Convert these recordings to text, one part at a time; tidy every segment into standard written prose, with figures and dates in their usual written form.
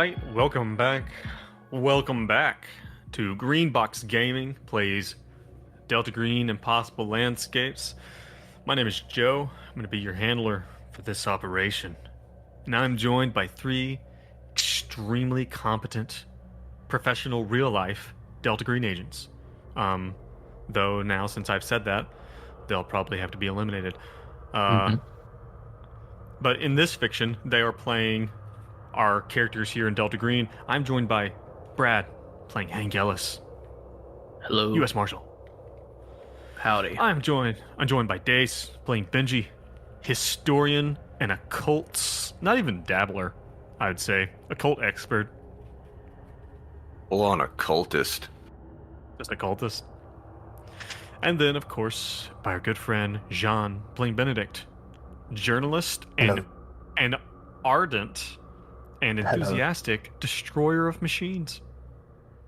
right, welcome back. Welcome back to Greenbox Gaming plays Delta Green Impossible Landscapes. My name is Joe. I'm going to be your handler for this operation. And I'm joined by three extremely competent, professional, real-life Delta Green agents. Though now, since I've said that, they'll probably have to be eliminated. But in this fiction, they are playing our characters here in Delta Green. I'm joined by Brad, playing Hank Ellis. Hello. U.S. Marshal. Howdy. I'm joined by Dace, playing Benji, historian and occult, not even dabbler, I'd say, occult expert. Full on occultist. Just occultist. And then, of course, by our good friend Jean, playing Benedict, journalist and an ardent and enthusiastic destroyer of machines.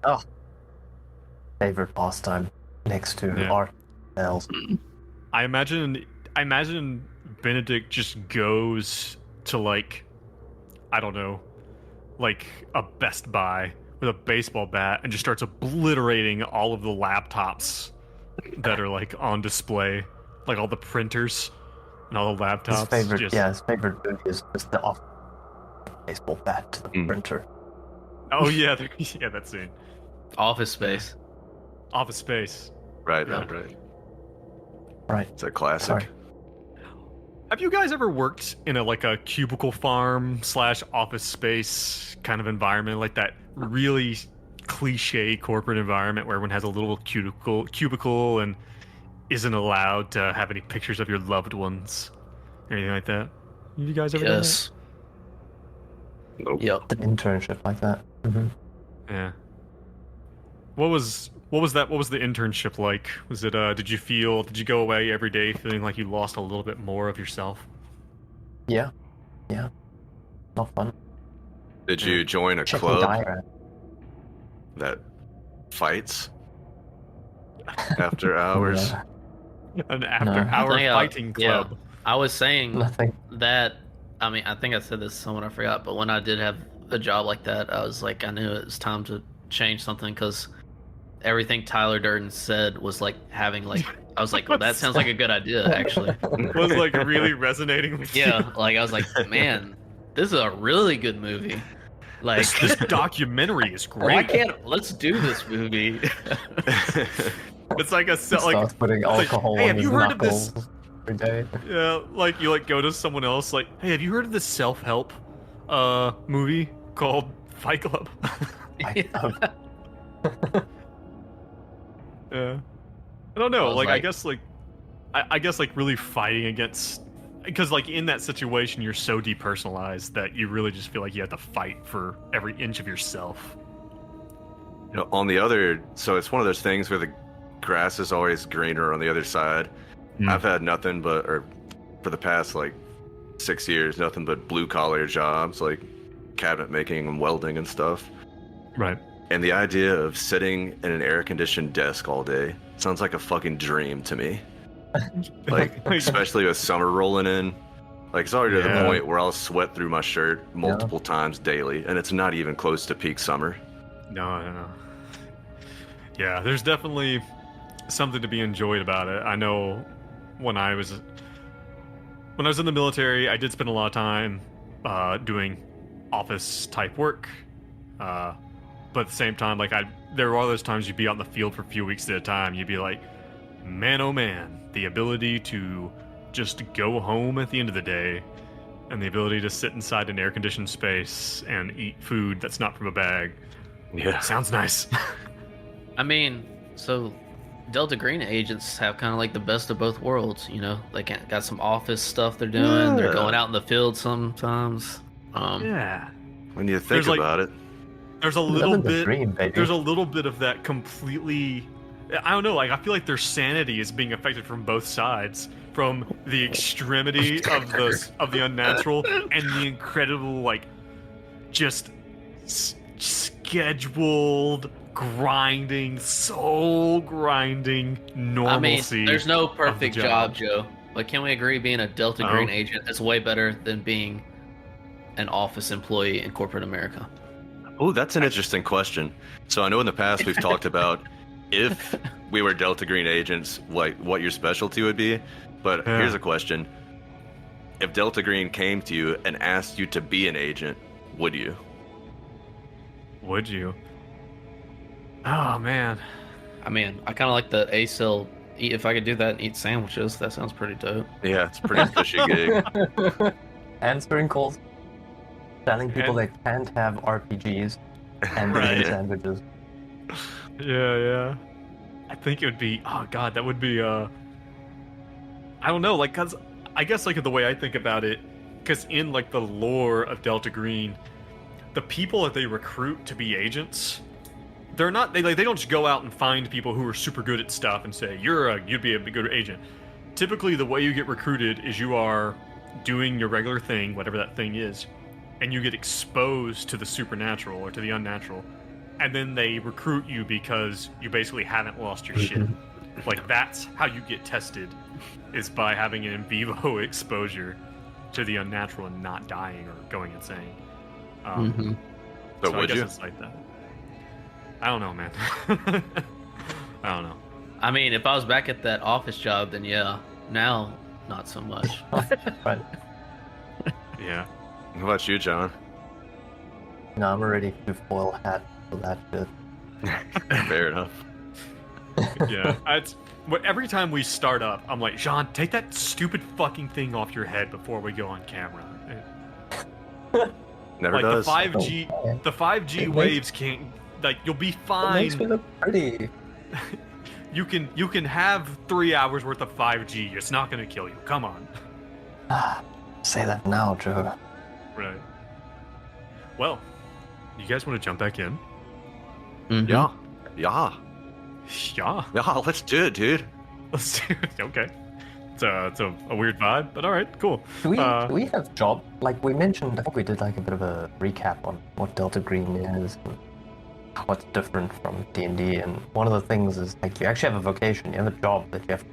Oh, favorite pastime next to art sales. I imagine Benedict just goes to, like, I don't know, like a Best Buy with a baseball bat and just starts obliterating all of the laptops that are like on display, like all the printers and all the laptops. His favorite movie is just the off baseball bat to the printer. Oh yeah, yeah, that scene. Office Space. Office Space. Right. Right. It's a classic. Sorry. Have you guys ever worked in a cubicle farm / office space kind of environment, like that really cliche corporate environment where everyone has a little cubicle and isn't allowed to have any pictures of your loved ones, anything like that? You guys ever done that? Nope. Yep. An internship like that. Mm-hmm. Yeah. What was that? What was the internship like? Was it? Did you go away every day feeling like you lost a little bit more of yourself? Yeah. Not fun. Did you join a Checking club diagram. that fights after hours? An after-hour fighting club. Yeah, I was saying Nothing. that. I mean, I think I said this to someone, I forgot. But when I did have a job like that, I was like, I knew it was time to change something because everything Tyler Durden said was like having like. I was like, well, that sounds like a good idea, actually. Was like really resonating with you. Yeah, like I was like, man, this is a really good movie. Like This documentary is great. Let's do this movie. It's like a Starts putting alcohol hey, on have his you heard of knuckles this? every day. Yeah, like you go to someone else, like, hey, have you heard of this self-help movie called Fight Club? Yeah. I don't know. I guess really fighting against, because like in that situation you're so depersonalized that you really just feel like you have to fight for every inch of yourself. You know, on the other, so it's one of those things where the grass is always greener on the other side. I've had nothing but, or for the past like 6 years, nothing but blue collar jobs like cabinet making and welding and stuff. Right. And the idea of sitting in an air conditioned desk all day sounds like a fucking dream to me. Like, especially with summer rolling in. Like, it's already to the point where I'll sweat through my shirt multiple times daily, and it's not even close to peak summer. No. Yeah, there's definitely something to be enjoyed about it. I know when I was in the military, I did spend a lot of time doing office type work. But at the same time, like there were all those times you'd be out in the field for a few weeks at a time. You'd be like, man, oh man, the ability to just go home at the end of the day and the ability to sit inside an air-conditioned space and eat food that's not from a bag. Yeah. Sounds nice. I mean, so Delta Green agents have kind of like the best of both worlds, you know? They got some office stuff they're doing. Yeah. They're going out in the field sometimes. Yeah. When you think about it. There's a little bit. Dream, there's a little bit of that completely. I don't know. Like I feel like their sanity is being affected from both sides, from the extremity of the unnatural and the incredible just scheduled grinding, soul grinding normalcy. I mean, there's no perfect job, Joe. But can we agree being a Delta Green agent is way better than being an office employee in corporate America? Oh, that's an interesting question. So I know in the past we've talked about if we were Delta Green agents, like what your specialty would be. But Yeah. here's a question. If Delta Green came to you and asked you to be an agent, would you? Would you? Oh man. I mean, I kind of like the ASIL. If I could do that and eat sandwiches, that sounds pretty dope. Yeah, it's a pretty cushy gig. Answering calls, telling people And- they can't have RPGs and Right. eating sandwiches. Yeah. I think it would be. Oh god, that would be. I don't know, like, cause I guess like the way I think about it, cause in like the lore of Delta Green, the people that they recruit to be agents, they're not. They don't just go out and find people who are super good at stuff and say you'd be a good agent. Typically, the way you get recruited is you are doing your regular thing, whatever that thing is, and you get exposed to the supernatural or to the unnatural, and then they recruit you because you basically haven't lost your shit. Like, that's how you get tested, is by having an in vivo exposure to the unnatural and not dying or going insane. But So would I guess you? it's like that. I don't know, man. I don't know. I mean, if I was back at that office job, then yeah. Now, not so much. Right. Yeah. What about you, John? No, I'm already too foil hat for that shit. Fair enough. Yeah. Every time we start up, I'm like, Jean, take that stupid fucking thing off your head before we go on camera. Never Like does. the 5G, Oh, the 5G It makes- waves can't. Like, you'll be It makes me fine. look pretty. You can have 3 hours worth of 5G. It's not gonna kill you. Come on. Say that now, Joe. Right. Well, you guys want to jump back in? Mhm. Yeah. Yeah. Yeah. Yeah, let's do it, dude. Let's do it. Okay. It's a weird vibe, but all right, cool. Do we have job? Like we mentioned, I think we did like a bit of a recap on what Delta Green is and what's different from D&D. And one of the things is like you actually have a vocation. You have a job that you have to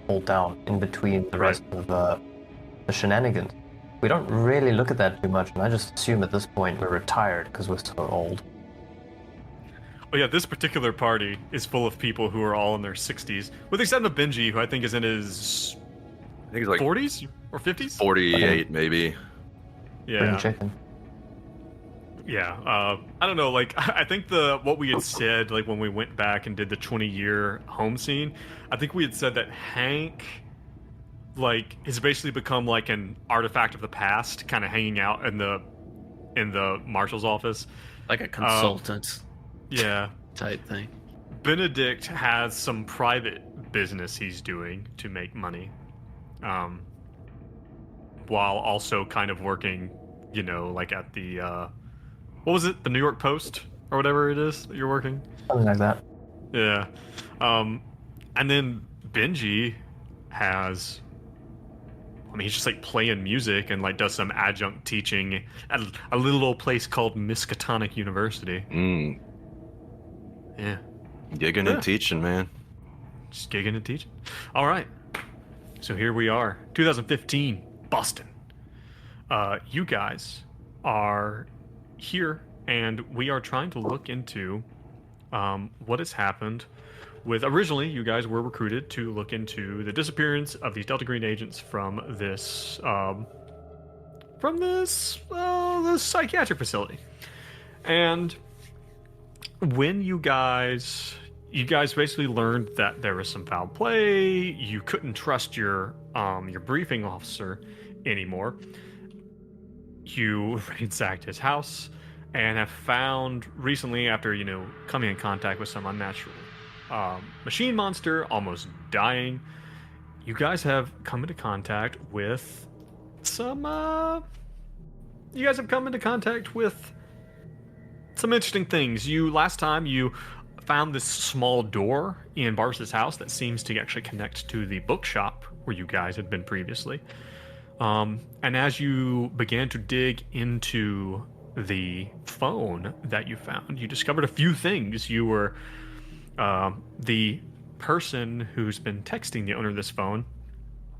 hold down in between the Right. rest of the shenanigans. We don't really look at that too much, and I just assume at this point we're retired because we're so old. Oh yeah, this particular party is full of people who are all in their 60s, with the exception of Benji, who I think is in his I think it's like 40s or 50s. 48, maybe. Spring Yeah. chicken. Yeah, I don't know. Like, I think what we had said, like when we went back and did the 20-year home scene, I think we had said that Hank, like, has basically become like an artifact of the past, kind of hanging out in the marshal's office. Like a consultant Yeah, type thing. Benedict has some private business he's doing to make money, while also kind of working, you know, like at the what was it, the New York Post or whatever it is that you're working. Something like that. Yeah, and then Benji has. I mean, he's just like playing music and like does some adjunct teaching at a little old place called Miskatonic University. Yeah. Gigging Yeah. and teaching, man. Just gigging and teaching. All right. So here we are, 2015, Boston. You guys are here, and we are trying to look into what has happened with. Originally, you guys were recruited to look into the disappearance of these Delta Green agents from this this psychiatric facility, and when you guys basically learned that there was some foul play. You couldn't trust your briefing officer anymore. You ransacked his house and have found recently, after coming in contact with some unnatural machine monster, almost dying. You guys have come into contact with some. You guys have come into contact with some interesting things. Last time you found this small door in Barris's house that seems to actually connect to the bookshop where you guys had been previously. And as you began to dig into the phone that you found, you discovered a few things. You were the person who's been texting the owner of this phone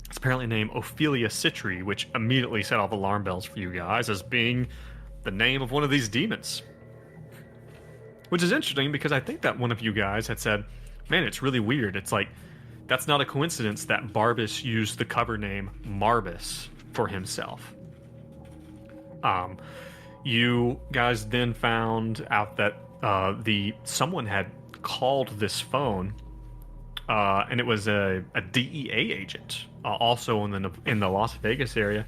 is apparently named Ophelia Citri, which immediately set off alarm bells for you guys as being the name of one of these demons. Which is interesting because I think that one of you guys had said, man, it's really weird. It's like, that's not a coincidence that Barbas used the cover name Marbus for himself. You guys then found out that someone had called this phone, and it was a DEA agent, also in the Las Vegas area.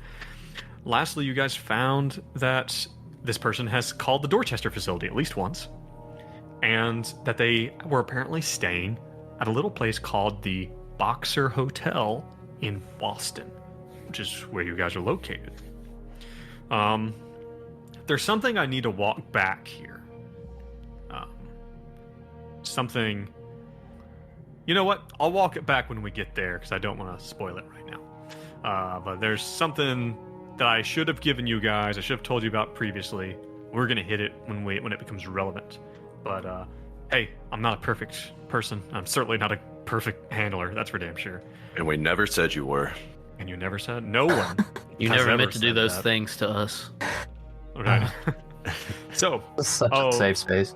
Lastly, you guys found that this person has called the Dorchester facility at least once, and that they were apparently staying at a little place called the Boxer Hotel in Boston, which is where you guys are located. There's something I need to walk back here. Something... You know what? I'll walk it back when we get there, because I don't want to spoil it right now. But there's something that I should have given you guys, I should have told you about previously. We're going to hit it when it becomes relevant. But, hey, I'm not a perfect person. I'm certainly not a perfect handler, that's for damn sure. And we never said you were. And you never said? No one. You has never ever meant to do said those that. things to us. Okay. So, Such a safe space.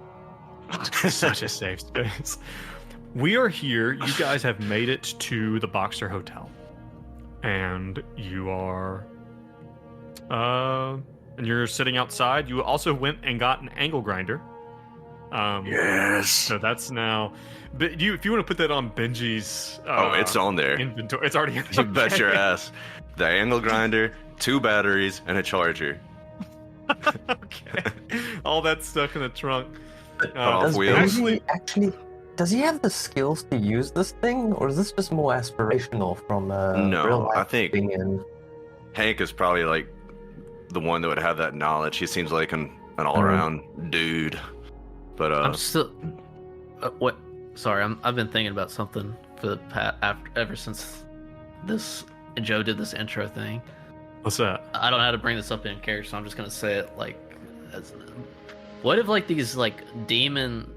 such a safe space. We are here. You guys have made it to the Boxer Hotel. And you are... and you're sitting outside. You also went and got an angle grinder. Yes. So that's now... But if you want to put that on Benji's... Oh, it's on there. Inventory. It's already... You bet your ass. The angle grinder, 2 batteries, and a charger. Okay. All that stuck in the trunk. Off Does wheels. Actually, does he have the skills to use this thing, or is this just more aspirational from No, real life I think- being in? Hank is probably like the one that would have that knowledge. He seems like an all-around dude. But I'm still. What? Sorry, I've been thinking about something for the ever since Joe did this intro thing. What's that? I don't know how to bring this up in character, so I'm just gonna say it what if like these like demon?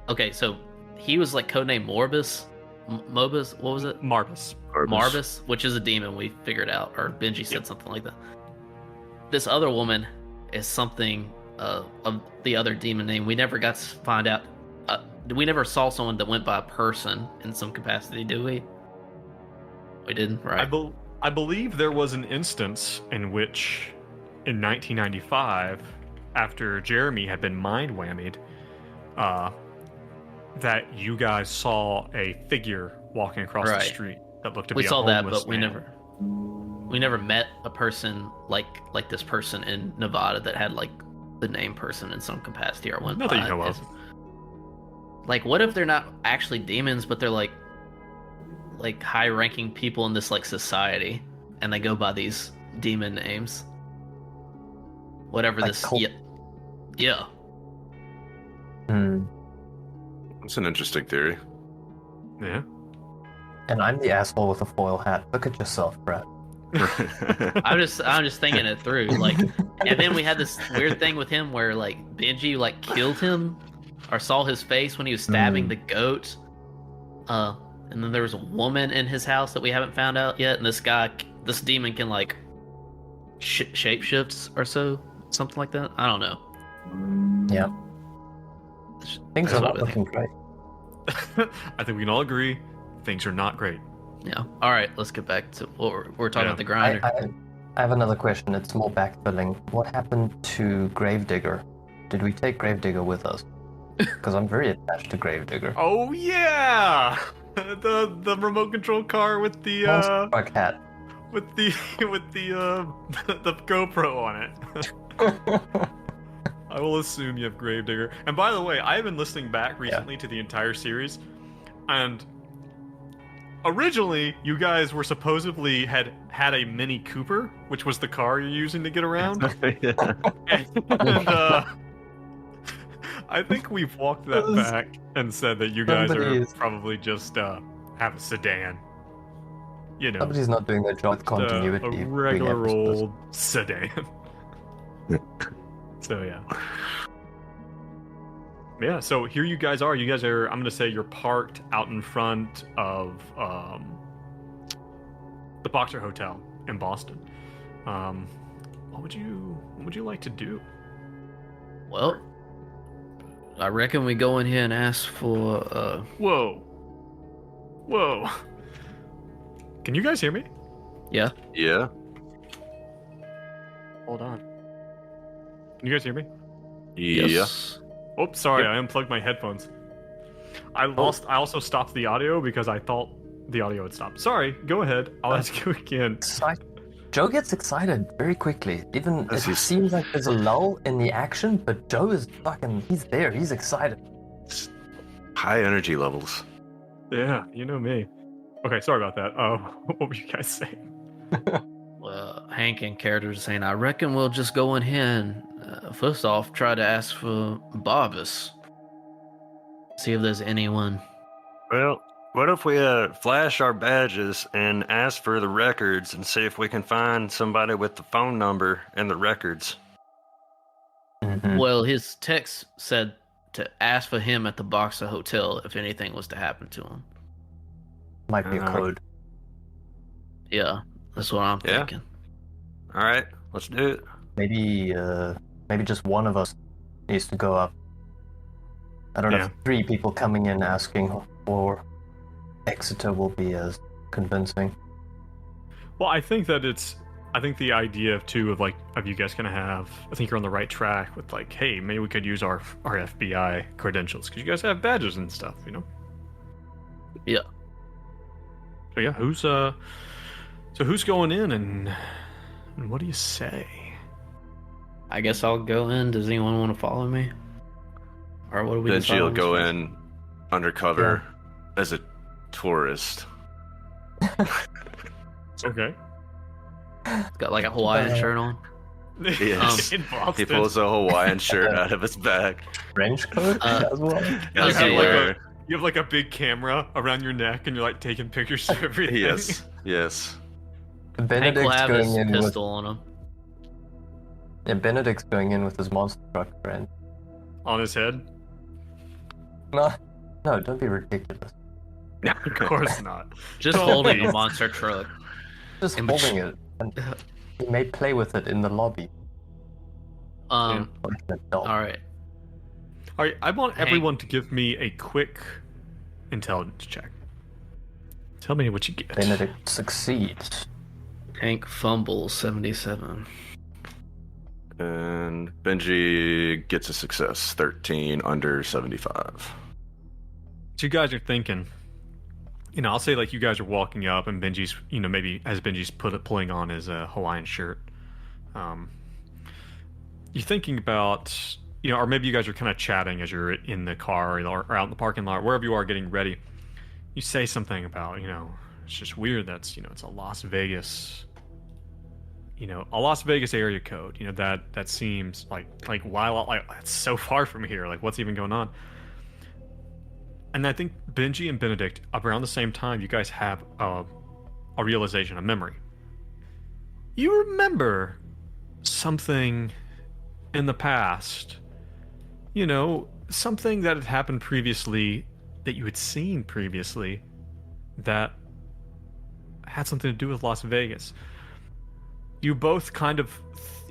Okay, so he was like codename Morbus, Mobus. What was it? Marbus. Marbus, which is a demon we figured out, or Benji said something like that. This other woman is something of the other demon name. We never got to find out. We never saw someone that went by a person in some capacity, do we? We didn't, right? I believe there was an instance in which, in 1995, after Jeremy had been mind whammied, that you guys saw a figure walking across the Right. street that looked to We be a saw that, homeless but we man. never met a person like this person in Nevada that had like the name person in some capacity or went Not by. that you know of. Like, what if they're not actually demons, but they're like high-ranking people in this like society, and they go by these demon names? Whatever Like this, cult- yeah. Hmm. it's an interesting theory. Yeah. And I'm the asshole with a foil hat. Look at yourself, Brett. I'm just thinking it through, like, and then we had this weird thing with him where like Benji like killed him or saw his face when he was stabbing the goat. And then there was a woman in his house that we haven't found out yet, and this demon can like shapeshifts or something like that. I don't know. Yeah. Things That's are what not I think. looking great. I think we can all agree things are not great. Yeah. All right, let's get back to what we're talking about, the grinder. I have another question. It's more backfilling. What happened to Gravedigger? Did we take Gravedigger with us? Because I'm very attached to Gravedigger. Oh yeah, the remote control car with the Monster truck hat. with the the GoPro on it. I will assume you have Gravedigger. And by the way, I have been listening back recently to the entire series, and originally you guys were supposedly had a Mini Cooper, which was the car you're using to get around. And I think we've walked that back and said that you guys are probably just have a sedan. You know, Somebody's not doing their job with continuity. a between regular episodes. old sedan. So yeah, so here you guys are. You guys are, I'm gonna say you're parked out in front of the Boxer Hotel in Boston. What would you like to do? Well, I reckon we go in here and ask for. Whoa. Whoa. Can you guys hear me? Yeah. Yeah. Hold on. Can you guys hear me? Yeah. Yes. Oops, sorry, Yep. I unplugged my headphones. I also stopped the audio because I thought the audio had stopped. Sorry, go ahead. I'll ask you again. Joe gets excited very quickly. Even it This is- seems like there's a lull in the action, but Joe is he's there, he's excited. High energy levels. Yeah, you know me. Okay, sorry about that. What were you guys saying? Well, Hank and characters are saying, I reckon we'll just go in here and, first off, try to ask for Barbas. See if there's anyone. Well, what if we flash our badges and ask for the records and see if we can find somebody with the phone number and the records? Mhm. Well, his text said to ask for him at the Boxer Hotel if anything was to happen to him. Might be a code. Yeah, that's what I'm Yeah. thinking. All right, let's do it. Maybe just one of us needs to go up. I don't know Yeah. if 3 people coming in asking for Exeter will be as convincing. Well, I think the idea of you guys gonna have, I think you're on the right track with like, hey, maybe we could use our FBI credentials because you guys have badges and stuff, you know. Yeah. So yeah, who's going in and what do you say? I guess I'll go in. Does anyone want to follow me? Or what do we Then decide she'll on go this in undercover as a tourist. Okay. first? Got like a Hawaiian shirt on. Yes. In He Boston. pulls a Hawaiian shirt out of his bag. Trench coat as well. As Okay, he yeah. wear- You have like a big camera around your neck, and you're like taking pictures of everything. Yes, yes. Hank Benedict's will have his going in with pistol on him. Benedict's going in with his monster truck friend. On his head. No, don't be ridiculous. Of course not. Just Oh, holding please. a monster truck. Just In holding it, and he may play with it in the lobby Um. like an adult. All right. All right, I want Hank. everyone to give me a quick intelligence check. Tell me what you get. Benedict succeeds. Hank fumbles 77. And Benji gets a success, 13 under 75. So you guys are thinking, I'll say like you guys are walking up and Benji's, maybe as Benji's pulling on his Hawaiian shirt. You're thinking about, or maybe you guys are kind of chatting as you're in the car or out in the parking lot, wherever you are getting ready. You say something about, it's just weird that's, it's a Las Vegas, a Las Vegas area code, that seems like wow, like that's so far from here. Like what's even going on? And I think Benji and Benedict, around the same time, you guys have a realization, a memory. You remember something in the past, something that had happened previously, that you had seen previously, that had something to do with Las Vegas. You both kind of,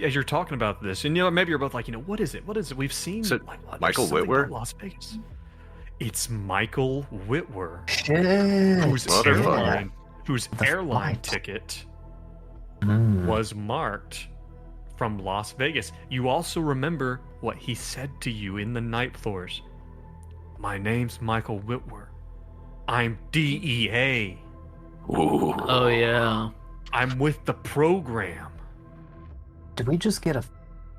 as you're talking about this, and maybe you're both like, what is it? What is it? We've seen Is it like what? Michael There's something Whitwer? about Las Vegas. It's Michael Whitwer, Shit. whose Motherfucker. whose The airline flight. ticket Mm. was marked from Las Vegas. You also remember what he said to you in the night floors. My name's Michael Whitwer. I'm DEA. Ooh. Oh, yeah. I'm with the program. Did we just get a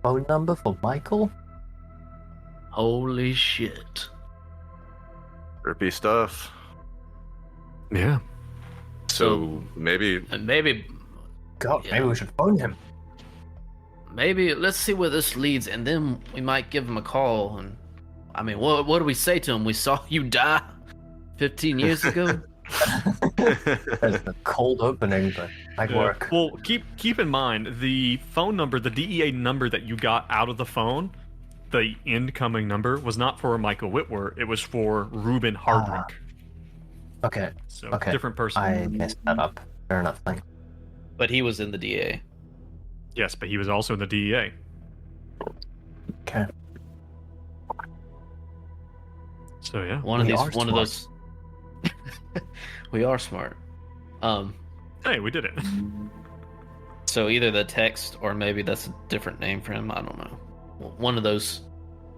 phone number for Michael? Holy shit. Trippy stuff. Yeah. So maybe And maybe God, Yeah. maybe we should phone him. let's see where this leads, and then we might give him a call. And I mean, what do we say to him? We saw you die 15 years ago. That's a cold opening, but might Yeah. work. Well, keep in mind the phone number, the DEA number that you got out of the phone, the incoming number was not for Michael Whitwer. It was for Ruben Hardwick. Okay, So okay. different person. I messed that up. Fair enough, thank you. But he was in the DA. Yes, but he was also in the DEA. Okay. So yeah. One of We these, are one of those. We are smart. Hey, we did it. So either the text or maybe that's a different name for him. I don't know. One of those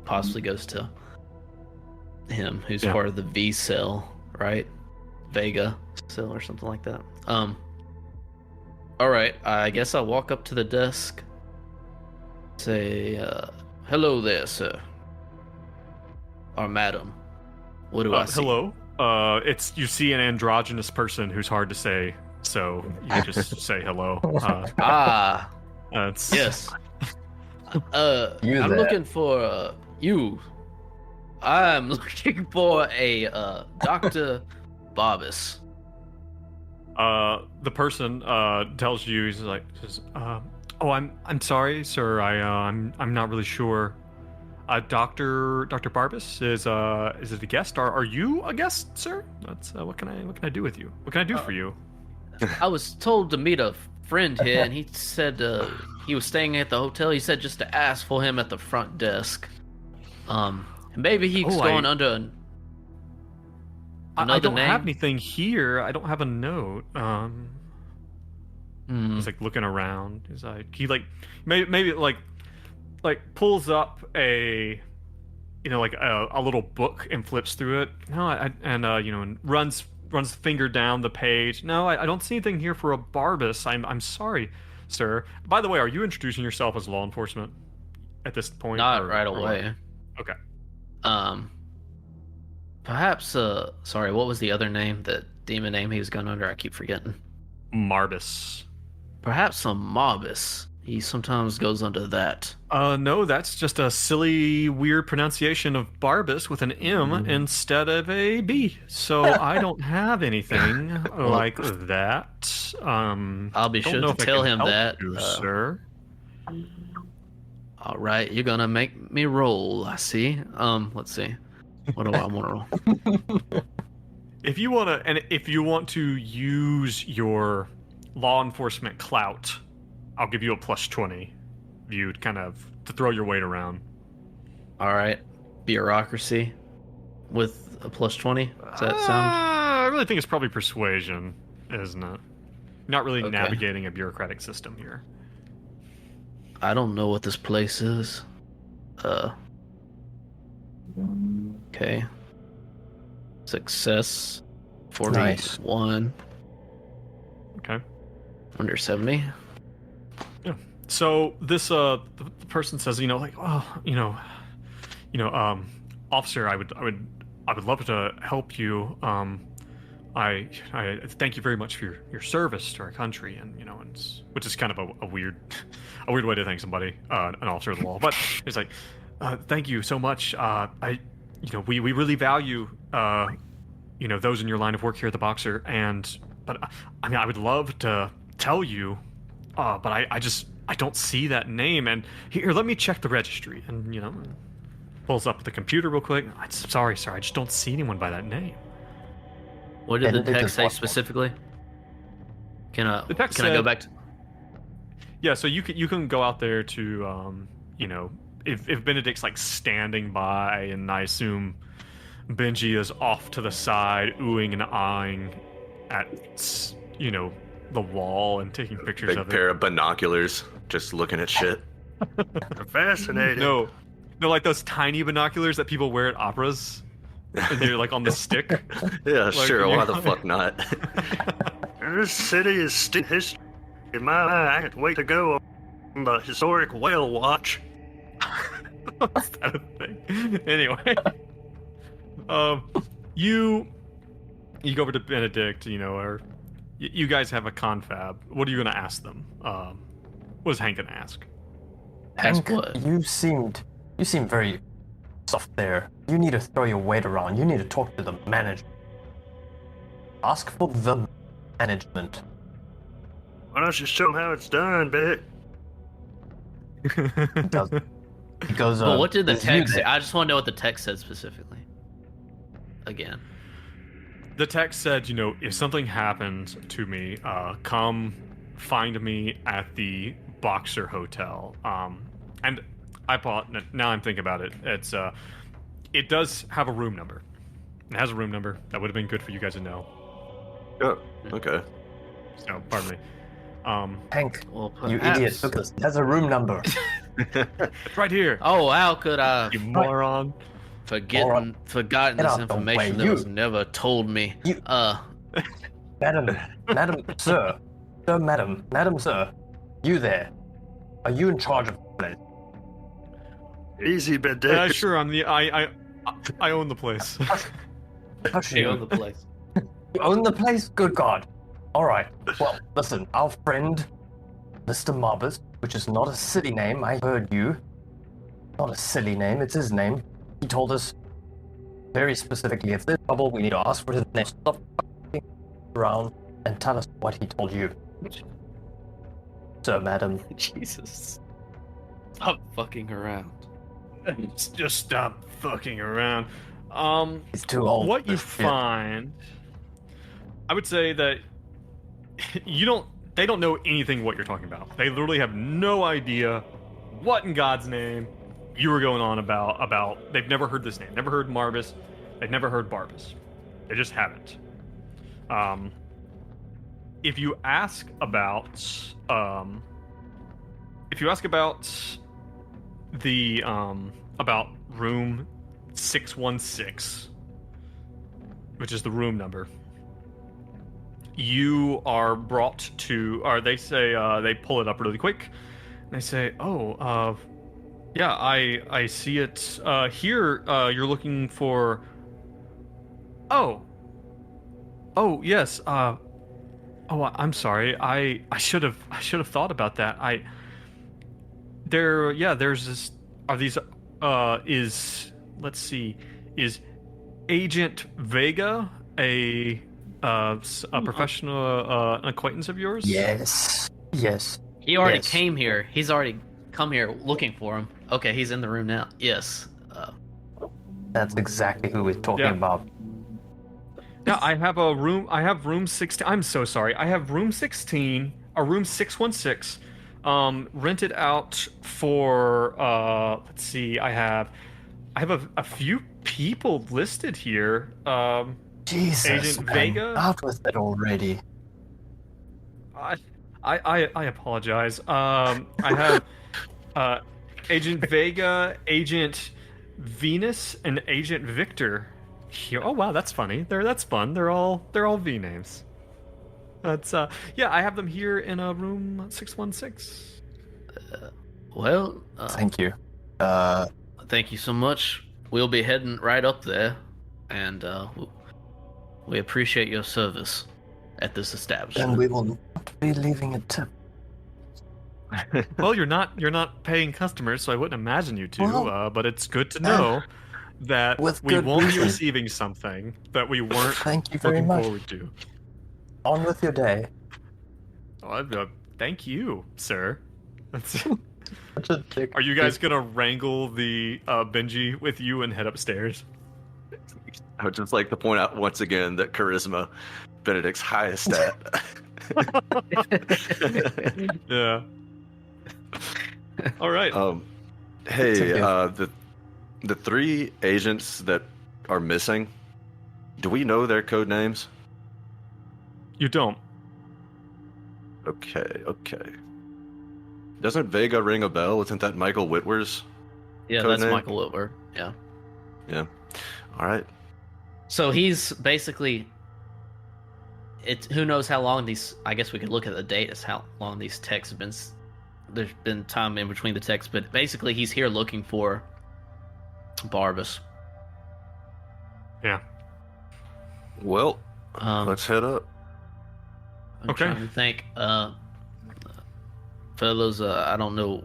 possibly goes to him, who's Yeah. part of the V cell, right? Vega cell or something like that. All right. I guess I'll walk up to the desk. Say, hello there, sir. Or madam. What do I see? Hello. It's you see an androgynous person who's hard to say, so you can just say hello. Ah, It's yes. You I'm there. looking for you. I'm looking for a Dr. Barbas. The person tells you, he's like, "Oh, I'm sorry, sir. I'm not really sure. Doctor Barbas is it a guest? Are you a guest, sir? That's what can I do with you? What can I do for you? I was told to meet a friend here, and he said he was staying at the hotel. He said just to ask for him at the front desk. Maybe he's going under I another don't name. have anything here. I don't have a note. He's like looking around. He's like maybe like pulls up a like a little book and flips through it. No, and runs the finger down the page. No, I don't see anything here for a Barbas. I'm sorry, sir. By the way, are you introducing yourself as law enforcement at this point? Not right or away. what? Okay. Perhaps. Sorry. What was the other name? The demon name he was going under? I keep forgetting. Marbus. Perhaps a Marbas. He sometimes goes under that. No, that's just a silly, weird pronunciation of Barbas with an M instead of a B. So I don't have anything like that. I'll be don't sure know to if I tell can him help that. you, sir. All right, you're gonna make me roll. I see. Let's see. What do I want to roll? If you want to use your law enforcement clout, I'll give you a +20. Viewed kind of to throw your weight around. All right, bureaucracy with a +20. Does that sound? I really think it's probably persuasion, isn't it? Not really Okay. navigating a bureaucratic system here. I don't know what this place is. Okay. Success. 41. Okay. Under 70. So this the person says, officer, I would love to help you. I thank you very much for your service to our country, and which is kind of a weird way to thank somebody, an officer of the law. But it's like, thank you so much. We really value those in your line of work here at the Boxer, but I would love to tell you, but I don't see that name. And here, let me check the registry. And pulls up the computer real quick. I'm sorry, sir, I just don't see anyone by that name. What did the Benedict text is say what? specifically? The text Can I go said- back to? Yeah, so you can go out there to if Benedict's like standing by, and I assume Benji is off to the side, oohing and eyeing at the wall and taking pictures Big of pair it. of binoculars, just looking at shit. Fascinating. No, like those tiny binoculars that people wear at operas, and they're like on the stick. Yeah, Like, sure. yeah. Why the fuck not? This city is still history. In my mind, I can't wait to go on the historic whale watch. What's that a thing? Anyway, you go over to Benedict, or you guys have a confab. What are you gonna ask them? What is Hank gonna ask? Ask Hank, what? you seem very soft there. You need to throw your weight around. You need to talk to the manager. Ask for the management. Why don't you show them how it's done, bitch? He does. He goes. Well, what did the "Is you text say? there?" I just want to know what the text said specifically. Again. The text said, if something happens to me, come find me at the Boxer Hotel. And I thought, now I'm thinking about it, it does have a room number. It has a room number. That would have been good for you guys to know. Oh, okay. So, pardon me. Hank, Well, you perhaps. idiot, look at this. It has a room number. It's right here. Oh, how could I You moron. forgotten Get this out the information way, that was you. never told me? You- Madam, sir, madam, sir, you there? Are you in charge of the place? Easy, Benedict. Sure. I own the place. Hush You you. own the place. You own the place? Good God. All right. Well, listen, our friend, Mr. Marbus, which is not a silly name, I heard you. Not a silly name, it's his name. He told us very specifically, if there's trouble, we need to ask for his name. Stop fucking around and tell us what he told you. Sir, madam. Jesus. Stop fucking around. Just stop fucking around. He's too old. What for you this shit. find, I would say that they don't know anything what you're talking about. They literally have no idea what in God's name you were going on about. They've never heard this name, never heard Marvis, they've never heard Barbus. They just haven't. If you ask about the about room 616, which is the room number, you are brought to, or they say, they pull it up really quick, and they say, oh, yeah, I see it here. You're looking for, oh yes, oh, I'm sorry, I should have thought about that. There's this, are these, let's see, is Agent Vega a professional, an acquaintance of yours? Yes. He already Yes. came here. He's already come here looking for him. Okay, he's in the room now. Yes. That's exactly who we're talking Yeah. about. Yeah, I have room 16. I'm so sorry. I have room 16, or room 616, rented out for, let's see, I have a few people listed here. Jesus, Agent man, Vega? out with it already. I apologize. I have Agent Vega, Agent Venus, and Agent Victor here. Oh wow, that's funny. That's fun. They're all V names. That's yeah. I have them here in room 616. Well, Thank you. thank you so much. We'll be heading right up there, and we appreciate your service at this establishment. And we will not be leaving a tip. Well, you're not paying customers, so I wouldn't imagine you to. Well, But it's good to know that with we good won't be reason. receiving something that we weren't Thank you very looking much. forward to. On with your day. Thank you, sir. That's- Such a dick. Are you guys gonna wrangle the Benji with you and head upstairs? I would just like to point out once again that charisma, Benedict's highest stat. Yeah. All right. Hey, okay. the three agents that are missing, do we know their code names? You don't. Okay. Doesn't Vega ring a bell? Isn't that Michael Whitwer's? Yeah, code that's name? Michael Whitwer. Yeah. Yeah. All right. So he's basically. Who knows how long these? I guess we could look at the date as how long these texts have been. There's been time in between the texts, but basically he's here looking for Barbus. Yeah. Well, Um, let's head up. I'm Okay. trying to think. Fellows, I don't know.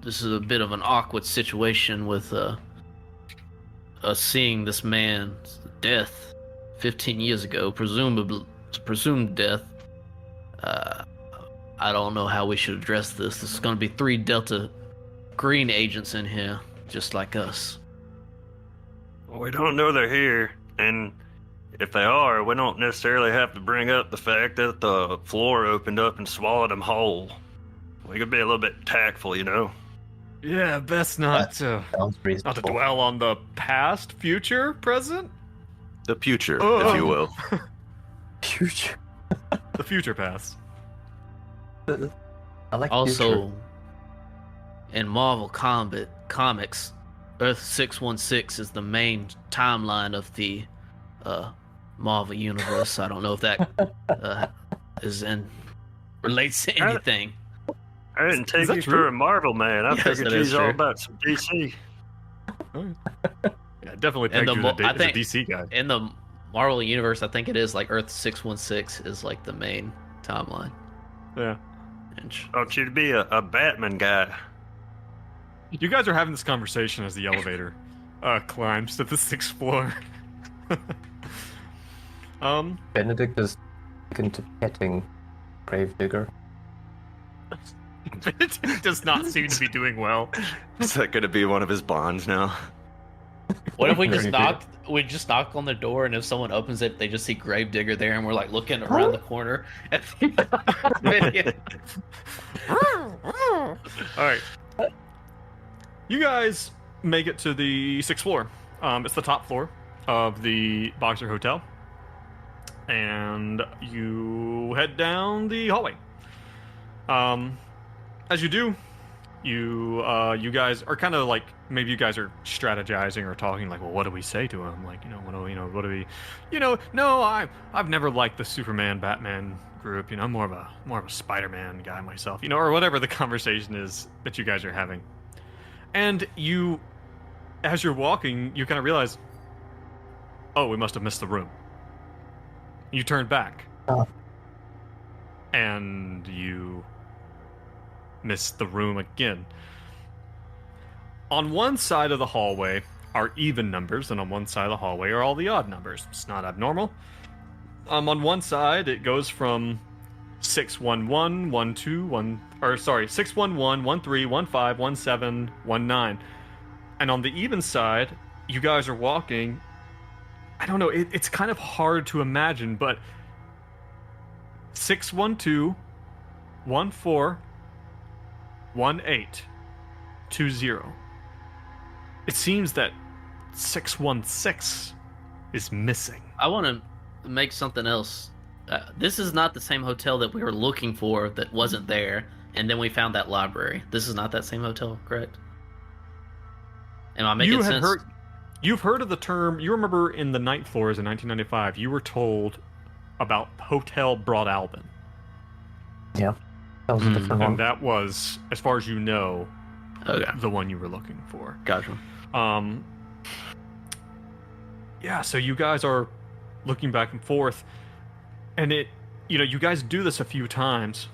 This is a bit of an awkward situation with us seeing this man's death 15 years ago, presumed death. I don't know how we should address this. There's going to be 3 Delta Green agents in here, just like us. Well, we don't know they're here, and if they are, we don't necessarily have to bring up the fact that the floor opened up and swallowed them whole. We could be a little bit tactful, you know? Yeah. Best not to Sounds reasonable. dwell on the past, future, present. The future, Oh. if you will. Huge. The future past. I like future. Also, in Marvel Comics, Earth 616 is the main timeline of the Marvel universe. I don't know if that relates to anything. I didn't take that you true? for a Marvel man. I Yes, figured that you is was all true. about some DC. Yeah, definitely And pegged the you mo- I as a think- DC guy. In the Marvel universe, I think it is like Earth 616 is like the main timeline. Yeah. And Thought you'd be a Batman guy. You guys are having this conversation as the elevator climbs to the 6th floor. Benedict is taken to petting Gravedigger. It does not seem to be doing well. Is that going to be one of his bonds now? what if we just Very knock? We just knock on the door, and if someone opens it, they just see Gravedigger there, and we're like looking around the corner at the video. All right. You guys make it to the 6th floor. It's the top floor of the Boxer Hotel. And you head down the hallway. As you do, you guys are kind of like, maybe you guys are strategizing or talking like, well, what do we say to him? Like, what do we, no, I've never liked the Superman Batman group. I'm more of a Spider-Man guy myself. Or whatever the conversation is that you guys are having. And as you're walking, you kind of realize, oh, we must have missed the room. You turn back. Oh. And you miss the room again. On one side of the hallway are even numbers, and on one side of the hallway are all the odd numbers. It's not abnormal. On one side, it goes from 611, 611, 13, 15, 17, 19. And on the even side, you guys are walking. I don't know, it's kind of hard to imagine, but 612, 14, 18, 20. It seems that 616 is missing. I want to make something else. This is not the same hotel that we were looking for that wasn't there, and then we found that library. This is not that same hotel, correct? Am I making sense? You've heard of the term, you remember in the Night Floors in 1995, you were told about Hotel Broad Albion. Yeah. That was a different one. And that was, as far as you know, Okay, the one you were looking for. gotcha. Yeah, so you guys are looking back and forth, and you guys do this a few times,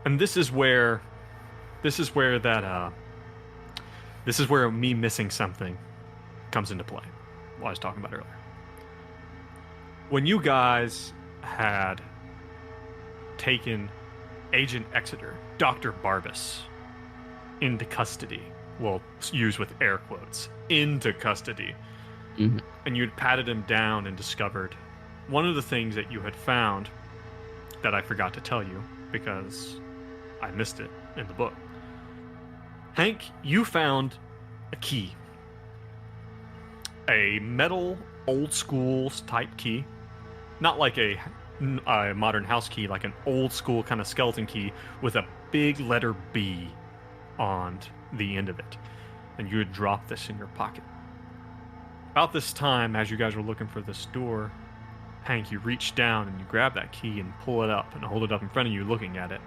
and this is where me missing something comes into play. What I was talking about earlier. When you guys had taken Agent Exeter, Dr. Barbas, into custody, well, used with air quotes, into custody, Mhm. and you'd patted him down and discovered one of the things that you had found that I forgot to tell you because I missed it in the book. Hank, you found a key. A metal, old school type key. Not like a modern house key, like an old school kind of skeleton key with a big letter B on the end of it. And you had dropped this in your pocket. About this time, as you guys were looking for this door, Hank, you reach down and you grab that key and pull it up and hold it up in front of you looking at it.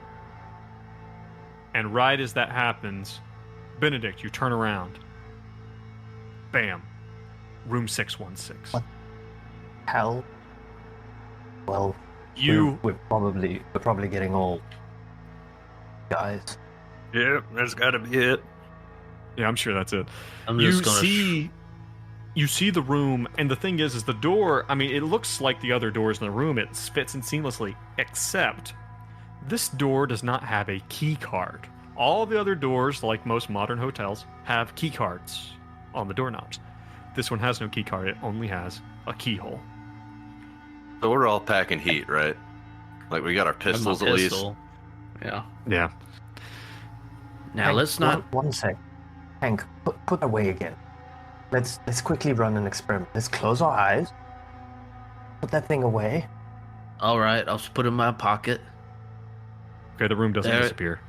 And right as that happens, Benedict, you turn around. Bam. Room 616. What? Hell. Well, You we're probably getting old, guys. Yep, that's gotta be it. Yeah, I'm sure that's it. I'm You just gonna. see the room, and the thing is the door, I mean, it looks like the other doors in the room. It fits in seamlessly, except this door does not have a key card. All the other doors, like most modern hotels, have key cards on the doorknobs. This one has no key card. It only has a keyhole. So we're all packing heat, right? Like we got our I have my pistols at least. pistol. Yeah. Yeah. Now Hank, let's not. One sec. Hank, put away again. Let's quickly run an experiment. Let's close our eyes put that thing away. All right, I'll just put it in my pocket. Okay, the room doesn't There- disappear.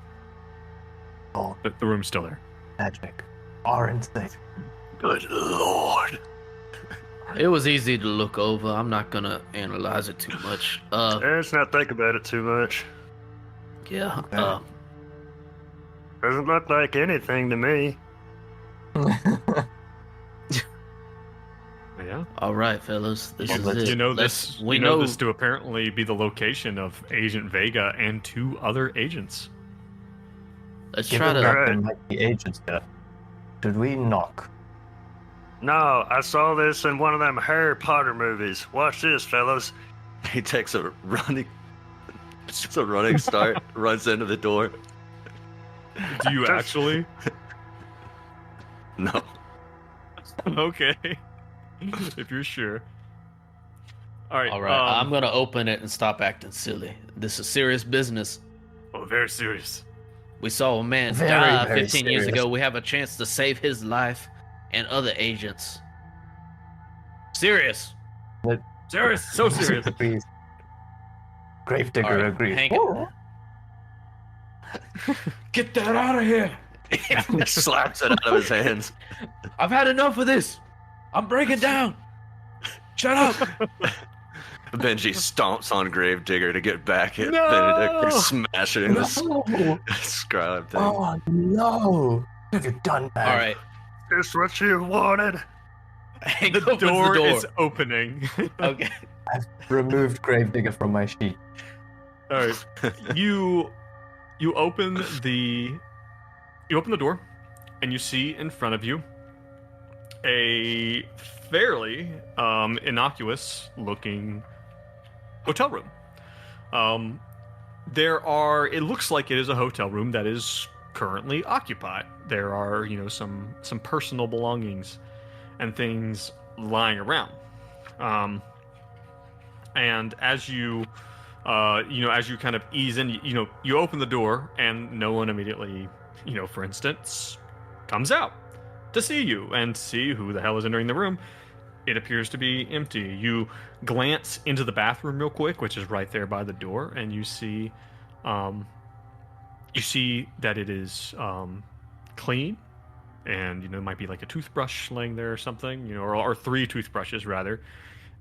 Oh, The room's still there. magic. RNC. Good lord. It was easy to look over. I'm not gonna analyze it too much. Let's not think about it too much. Yeah. Okay. Doesn't look like anything to me. Yeah. All right, fellas. This is it. You know Let's- this. We you know this to apparently be the location of Agent Vega and 2 other agents. Let's Given try to. that Right. there might be agents here, should we knock? No, I saw this in one of them Harry Potter movies. Watch this, fellas. He takes a running, just a running start, runs into the door. Do you Just- actually? No. Okay. If you're sure. All right. All right, I'm gonna open it and stop acting silly. This is serious business. Oh, very serious. We saw a man Very, die very 15 years serious. ago. We have a chance to save his life and other agents. Serious. Serious. So serious. Agrees. Gravedigger All right, agrees. Hank- Ooh. Get that out of here. Slaps it out of his hands. I've had enough of this. I'm breaking down. Shut up. Benji stomps on Gravedigger to get back at No! Benedict and smashing this No. scribe thing. Oh no! What have you done, man? All right. This what you wanted? Hank The opens door, the door. is opening. Okay. Removed Gravedigger from my sheet. All right. You open the door, and you see in front of you a fairly innocuous looking hotel room. It looks like it is a hotel room that is currently occupied. There are, some personal belongings and things lying around. And as you kind of ease in, you open the door and no one immediately, for instance, comes out to see you and see who the hell is entering the room. It appears to be empty. You glance into the bathroom real quick, which is right there by the door, and you see that it is clean, and it might be like a toothbrush laying there or something, or 3 toothbrushes rather.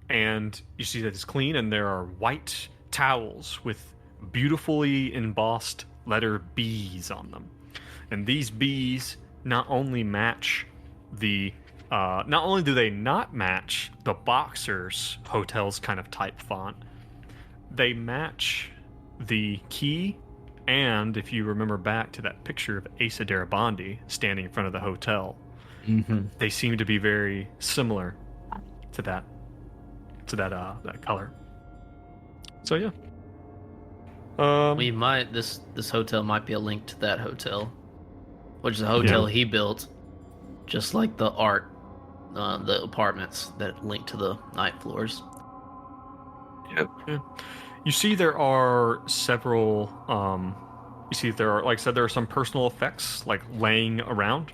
And you see that it's clean, and there are white towels with beautifully embossed letter B's on them. And these B's not only do they not match the Boxers Hotel's kind of type font, they match the key, and if you remember back to that picture of Asa Darabandi standing in front of the hotel, they seem to be very similar to that color. So yeah. We might this hotel might be a link to that hotel, which is a hotel he built, just like the art, the apartments that link to the night floors. Yep. Yeah. You see there are several like I said, there are some personal effects like laying around.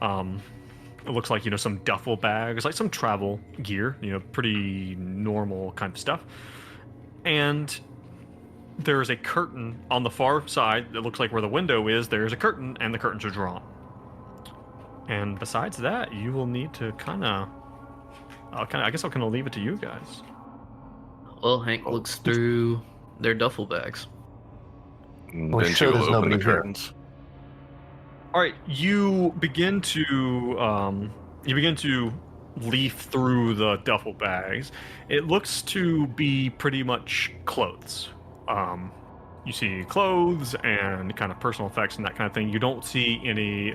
It looks like, some duffel bags, like some travel gear, pretty normal kind of stuff. And there is a curtain on the far side. It looks like where the window is, there's a curtain, and the curtains are drawn. And besides that, you will need to I guess I'll kind of leave it to you guys. Well, Hank looks through their duffel bags. Well, Benji sure will there's open the nobody here. curtains. All right, you begin to leaf through the duffel bags. It looks to be pretty much clothes. You see clothes and kind of personal effects and that kind of thing. You don't see any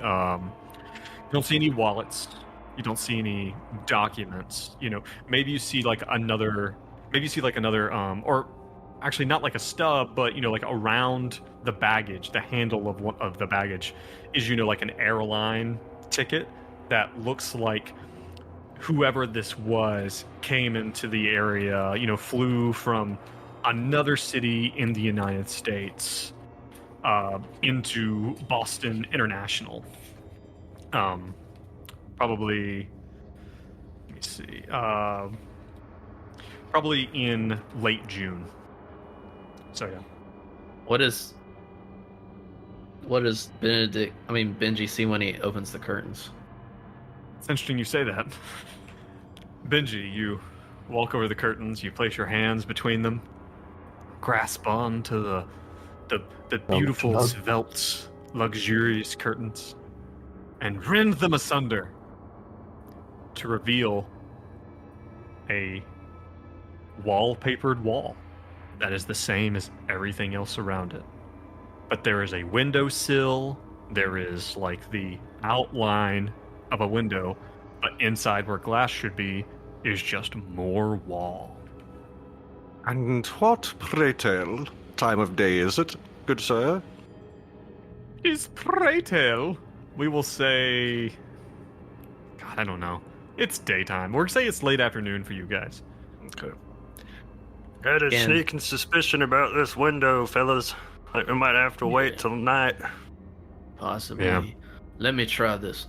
wallets. You don't see any documents. Maybe you see like another, or actually not like a stub, but like around the baggage, the handle of the baggage is like an airline ticket that looks like whoever this was came into the area, flew from another city in the United States into Boston International. Probably, let me see. Probably in late June. So yeah. What does Benji see when he opens the curtains? It's interesting you say that. Benji, you walk over the curtains, you place your hands between them, grasp on to the beautiful, svelte, luxurious curtains, and rend them asunder to reveal a wallpapered wall that is the same as everything else around it. But there is a windowsill, there is like the outline of a window, but inside where glass should be is just more wall. And what, pray tell, time of day is it, good sir? Is pray tell, we will say, God, I don't know. It's daytime. Or say it's late afternoon for you guys. Okay. Got a And- sneaking suspicion about this window, fellas. Like we might have to wait till night. Possibly. Yeah. Let me try this.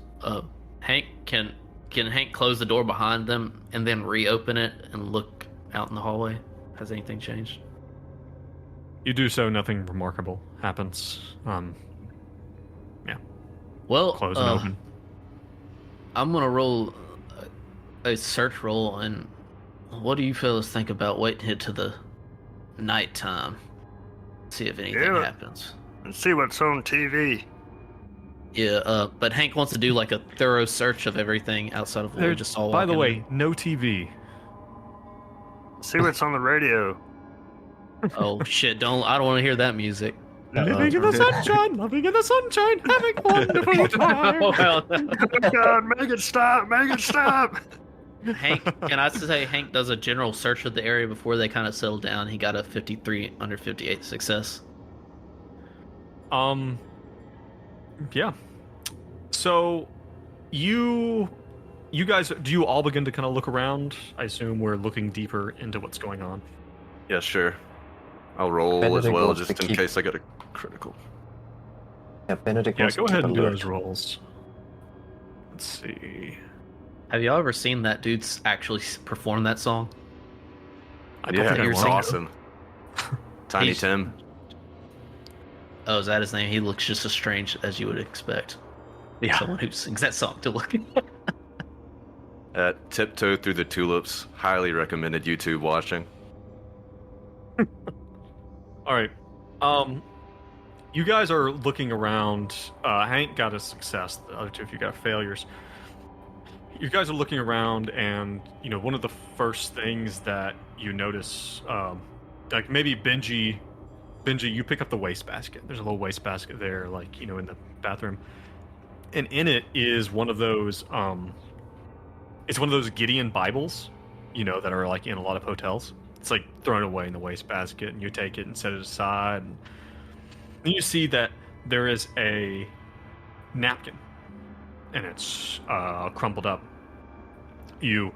Hank, can Hank close the door behind them and then reopen it and look out in the hallway? Has anything changed? You do so, nothing remarkable happens. Well, Close and open. I'm gonna roll a search roll, and what do you fellas think about waiting here to the nighttime? See if anything Yeah. happens. And see what's on TV. Yeah, but Hank wants to do like a thorough search of everything outside of what we just saw. By the walking way, no TV. See what's on the radio. in. Oh shit! I don't want to hear that music. Living in the sunshine, loving in the sunshine, having a wonderful time. Well, Oh God, make it stop! Make it stop! Hank, can I say Hank does a general search of the area before they kind of settle down? He got a 53 under 58 success. Yeah. So, you guys, do you all begin to kind of look around? I assume we're looking deeper into what's going on. Yeah, sure. I'll roll as Benedict well, wants just to in keep- case I get a critical. Yeah, Benedict Yeah, wants go to ahead keep and do alert. those rolls. Let's see. Have y'all ever seen that dude actually perform that song? I don't Yeah, think I you're it was saying- want to. awesome. Tiny He's- Tim. Oh, is that his name? He looks just as strange as you would expect. Yeah. Someone who sings that song to look. Tiptoe Through the Tulips. Highly recommended YouTube watching. All right. You guys are looking around. Hank got a success. The other two of you got failures. You guys are looking around, and one of the first things that you notice, like maybe Benji, you pick up the wastebasket. There's a little wastebasket there, like in the bathroom, and in it is one of those. It's one of those Gideon Bibles, that are like in a lot of hotels. It's like thrown away in the wastebasket, and you take it and set it aside. And then you see that there is a napkin, and it's crumpled up. You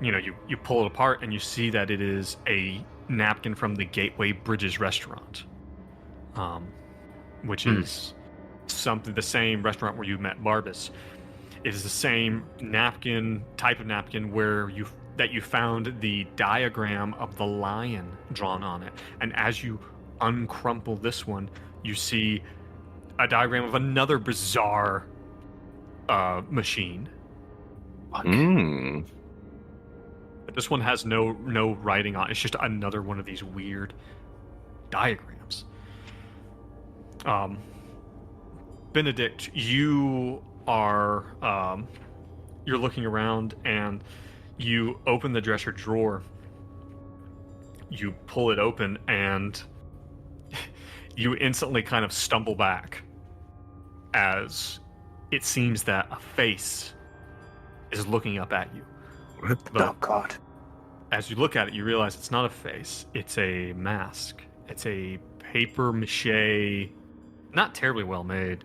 you pull it apart, and you see that it is a napkin from the Gateway Bridges restaurant, which is the same restaurant where you met Barbas. It is the same type of napkin where you found the diagram of the lion drawn on it. And as you uncrumple this one, you see a diagram of another bizarre machine. Mmm. But this one has no writing on it. It's just another one of these weird diagrams. Benedict, you are you're looking around, and you open the dresser drawer. You pull it open, and you instantly kind of stumble back as it seems that a face is looking up at you. But Oh God. as you look at it, you realize it's not a face. It's a mask. It's a paper mache, not terribly well made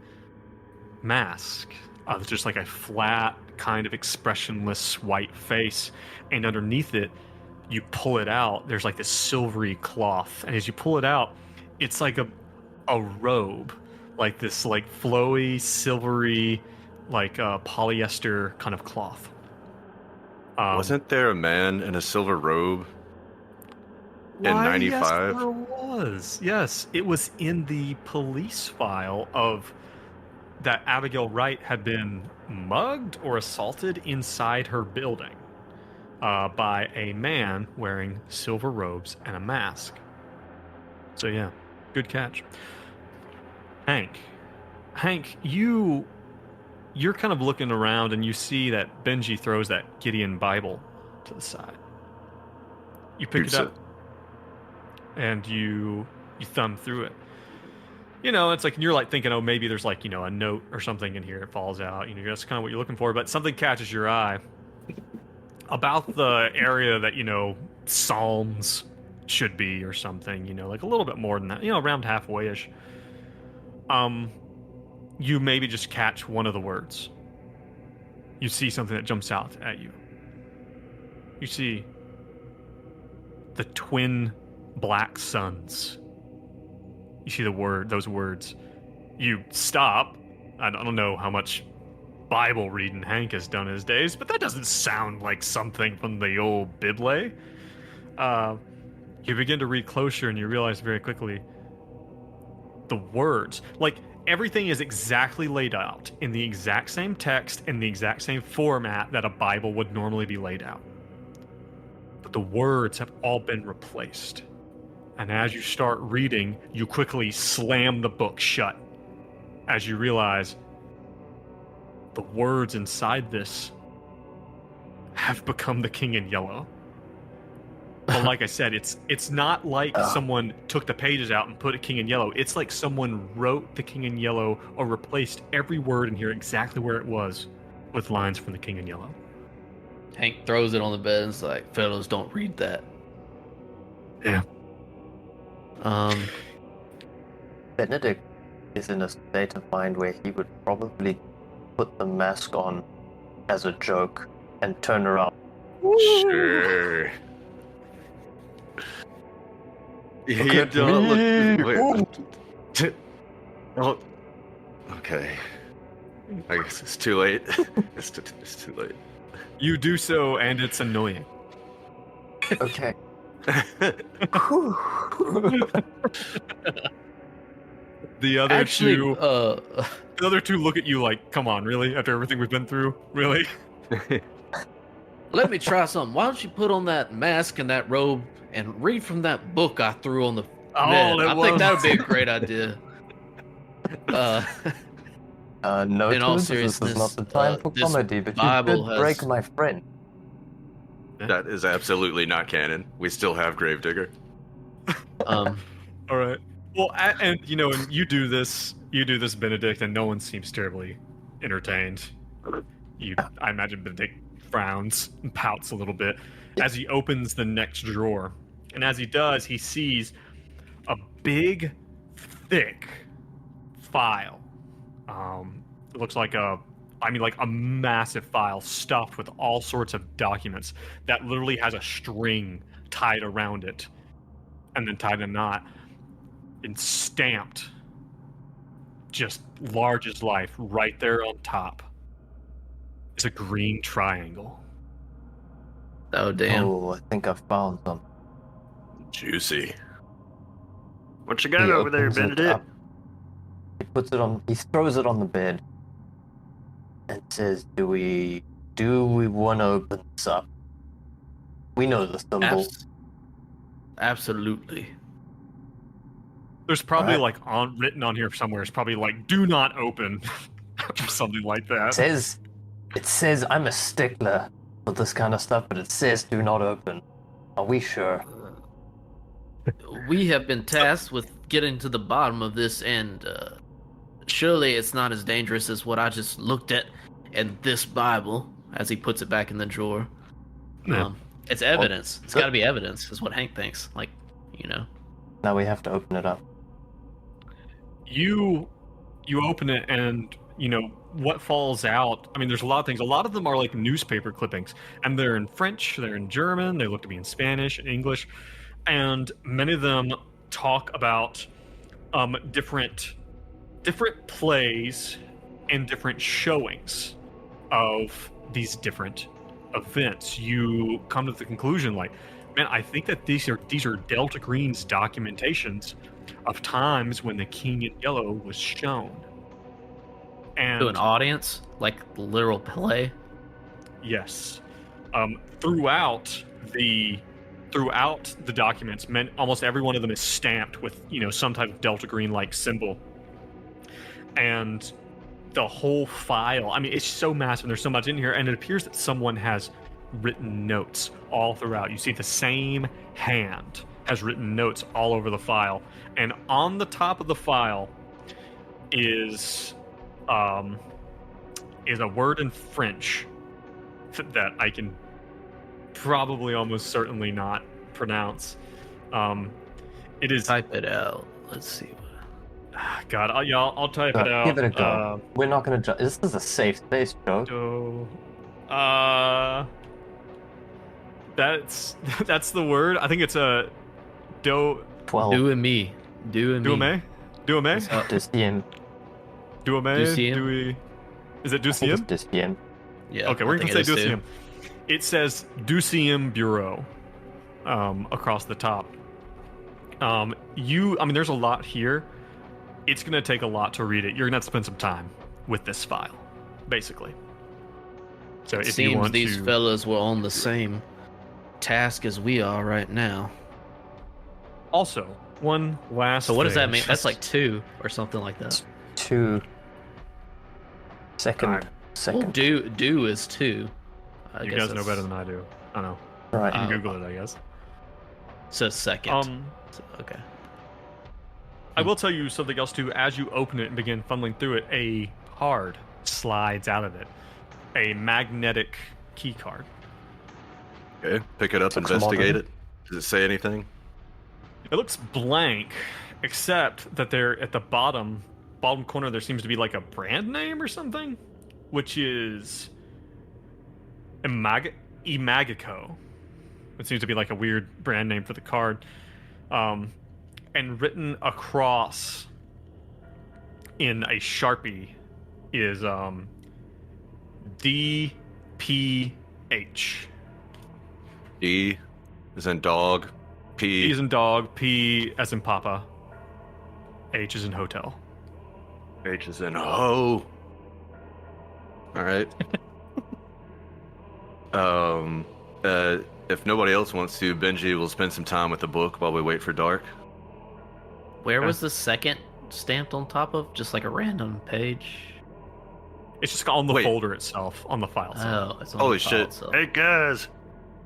mask. It's just like a flat, kind of expressionless white face. And underneath it, you pull it out. There's like this silvery cloth. And as you pull it out, it's like a robe. Like this like flowy, silvery, like polyester kind of cloth. Wasn't there a man in a silver robe in Why, 95? Yes, there was. Yes, it was in the police file of that Abigail Wright had been mugged or assaulted inside her building by a man wearing silver robes and a mask. So yeah, good catch. Hank, you're kind of looking around and you see that Benji throws that Gideon Bible to the side. You pick it up and you thumb through it. You know, it's like you're like thinking, oh, maybe there's like, you know, a note or something in here. It falls out. You know, that's kind of what you're looking for. But something catches your eye about the area that, you know, Psalms should be or something. You know, like a little bit more than that. You know, around halfway-ish. You maybe just catch one of the words. You see something that jumps out at you. You see the twin black suns. You see those words. You stop. I don't know how much Bible reading Hank has done his days, but that doesn't sound like something from the old Bible. You begin to read closer and you realize very quickly the words, like everything is exactly laid out in the exact same text in the exact same format that a Bible would normally be laid out. But the words have all been replaced. And as you start reading, you quickly slam the book shut as you realize the words inside this have become the King in Yellow. But like I said, it's not like someone took the pages out and put a King in Yellow. It's like someone wrote the King in Yellow or replaced every word in here exactly where it was with lines from the King in Yellow. Hank throws it on the bed and is like, fellows, don't read that. Yeah. Benedict is in a state of mind where he would probably put the mask on as a joke and turn around. Sure. You don't look. Wait. Oh, okay. I guess it's too late. It's too late. You do so, and it's annoying. Okay. The other two, uh, the other two look at you like, "Come on, really? After everything we've been through, really?" let me try something. Why don't you put on that mask and that robe and read from that book I threw on the bed? I think that would be a great idea. No, in all this is seriousness, not the time for this comedy, but Bible you did break has- my friend. That is absolutely not canon. We still have Gravedigger. All right. Well, and you know, and you do this, Benedict, and no one seems terribly entertained. I imagine Benedict frowns and pouts a little bit as he opens the next drawer, and as he does, he sees a big, thick file. It looks like a massive file stuffed with all sorts of documents that literally has a string tied around it, and then tied a knot. And stamped, just large as life, right there on top, is a green triangle. Oh, damn. Oh, I think I found some. Juicy. What you got over there, opens it Benedict? up. He puts it on. He throws it on the bed, and says, "Do we want to open this up? We know the symbol." Absolutely. There's probably Alright. written on here somewhere. It's probably like "Do not open," or something like that. It says I'm a stickler for this kind of stuff, but it says "Do not open." Are we sure? We have been tasked with getting to the bottom of this, and surely it's not as dangerous as what I just looked at in this Bible, as he puts it back in the drawer. Yeah. It's evidence. It's got to be evidence, is what Hank thinks. Like, you know. Now we have to open it up. You open it, and you know what falls out. I mean, there's a lot of things. A lot of them are like newspaper clippings, and they're in French, they're in German, they look to be in Spanish and English, and many of them talk about different plays and different showings of these different events, you come to the conclusion, like, man, I think that these are Delta Green's documentations of times when the King in Yellow was shown. And To an audience, like literal play. yes, throughout the documents, almost every one of them is stamped with some type of Delta Green like symbol, and the whole file. I mean, it's so massive. There's so much in here, and it appears that someone has written notes all throughout. You see the same hand has written notes all over the file, and on the top of the file is a word in French that I can probably almost certainly not pronounce. It is. Type it out. Let's see. God, I'll type it out. Give it a go. We're not gonna. This is a safe space, Joe. That's the word. I think it's a do. 12. Do and me. Do and me. Do me. Deuxième. Do me. Deuxième? Do we? Is it Deuxième? Deuxième. Yeah. Okay, we're I gonna think say it is too. Deuxième. It says Deuxième Bureau across the top. I mean, there's a lot here. It's gonna take a lot to read it. You're gonna have to spend some time with this file, basically. So It if you seems want these to, fellas were on the same task as we are right now. also one last. So what does that thing. mean? That's like 2 or something like that. 2. Second. Alright. Well, Second. do is 2. I You guess guys know that's- better than I do. I know. Right. You can Google it, I guess. Says second. So, okay. I will tell you something else too. As you open it and begin funneling through it, a card slides out of it. A magnetic key card. Okay, pick it up, Looks investigate modern. it. Does it say anything? It looks blank, except that there at the bottom corner there seems to be like a brand name or something, which is Imagico. It seems to be like a weird brand name for the card. And written across in a Sharpie is DPH. D is in dog. D P as in dog, P as in Papa, H is in hotel. H is in ho. All right. If nobody else wants to, Benji will spend some time with the book while we wait for dark. Where was the second stamped on top of? Just like a random page? It's just on the Wait. folder itself, on the file. itself. Oh, it's on Holy the file shit. itself. Hey guys,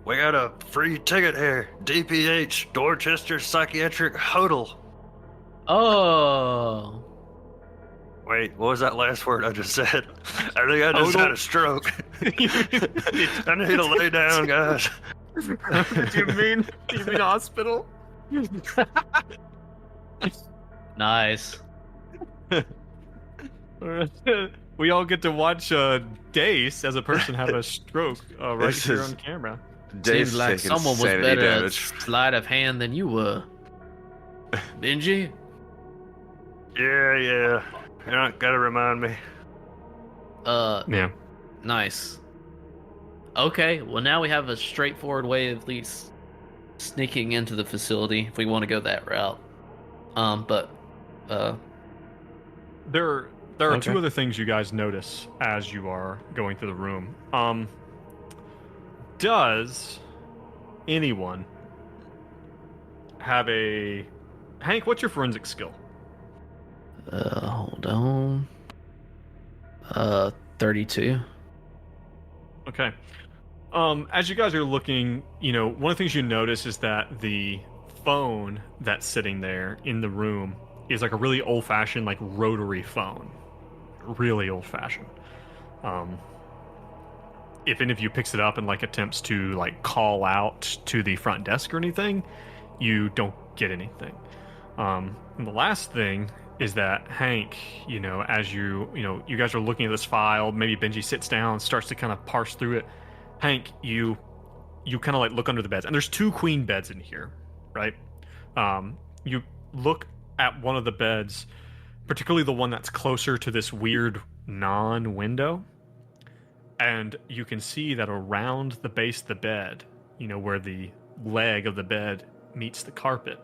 we got a free ticket here. DPH, Dorchester Psychiatric Hotel. Oh. Wait, what was that last word I just said? I think I just Hodel? had a stroke. I need to lay down, guys. Do you mean hospital? Nice. We all get to watch Dace as a person have a stroke right This here is- on camera. Dave's Seems like taking someone was sanity better damage. at sleight of hand than you were. Benji? Yeah. You don't gotta remind me. Yeah. Nice. Okay, well now we have a straightforward way of at least sneaking into the facility if we want to go that route. There are Okay. two other things you guys notice as you are going through the room. Does anyone have a Hank? What's your forensic skill? Hold on. 32. Okay. As you guys are looking, one of the things you notice is that the phone that's sitting there in the room is like a really old-fashioned, like rotary phone. Really old-fashioned. If any of you picks it up and like attempts to like call out to the front desk or anything, you don't get anything. And the last thing is that Hank, as you guys are looking at this file, maybe Benji sits down and starts to kind of parse through it. Hank, you kind of like look under the beds, and there's 2 queen beds in here, right? You look at one of the beds, particularly the one that's closer to this weird non-window, And you can see that around the base of the bed, where the leg of the bed meets the carpet,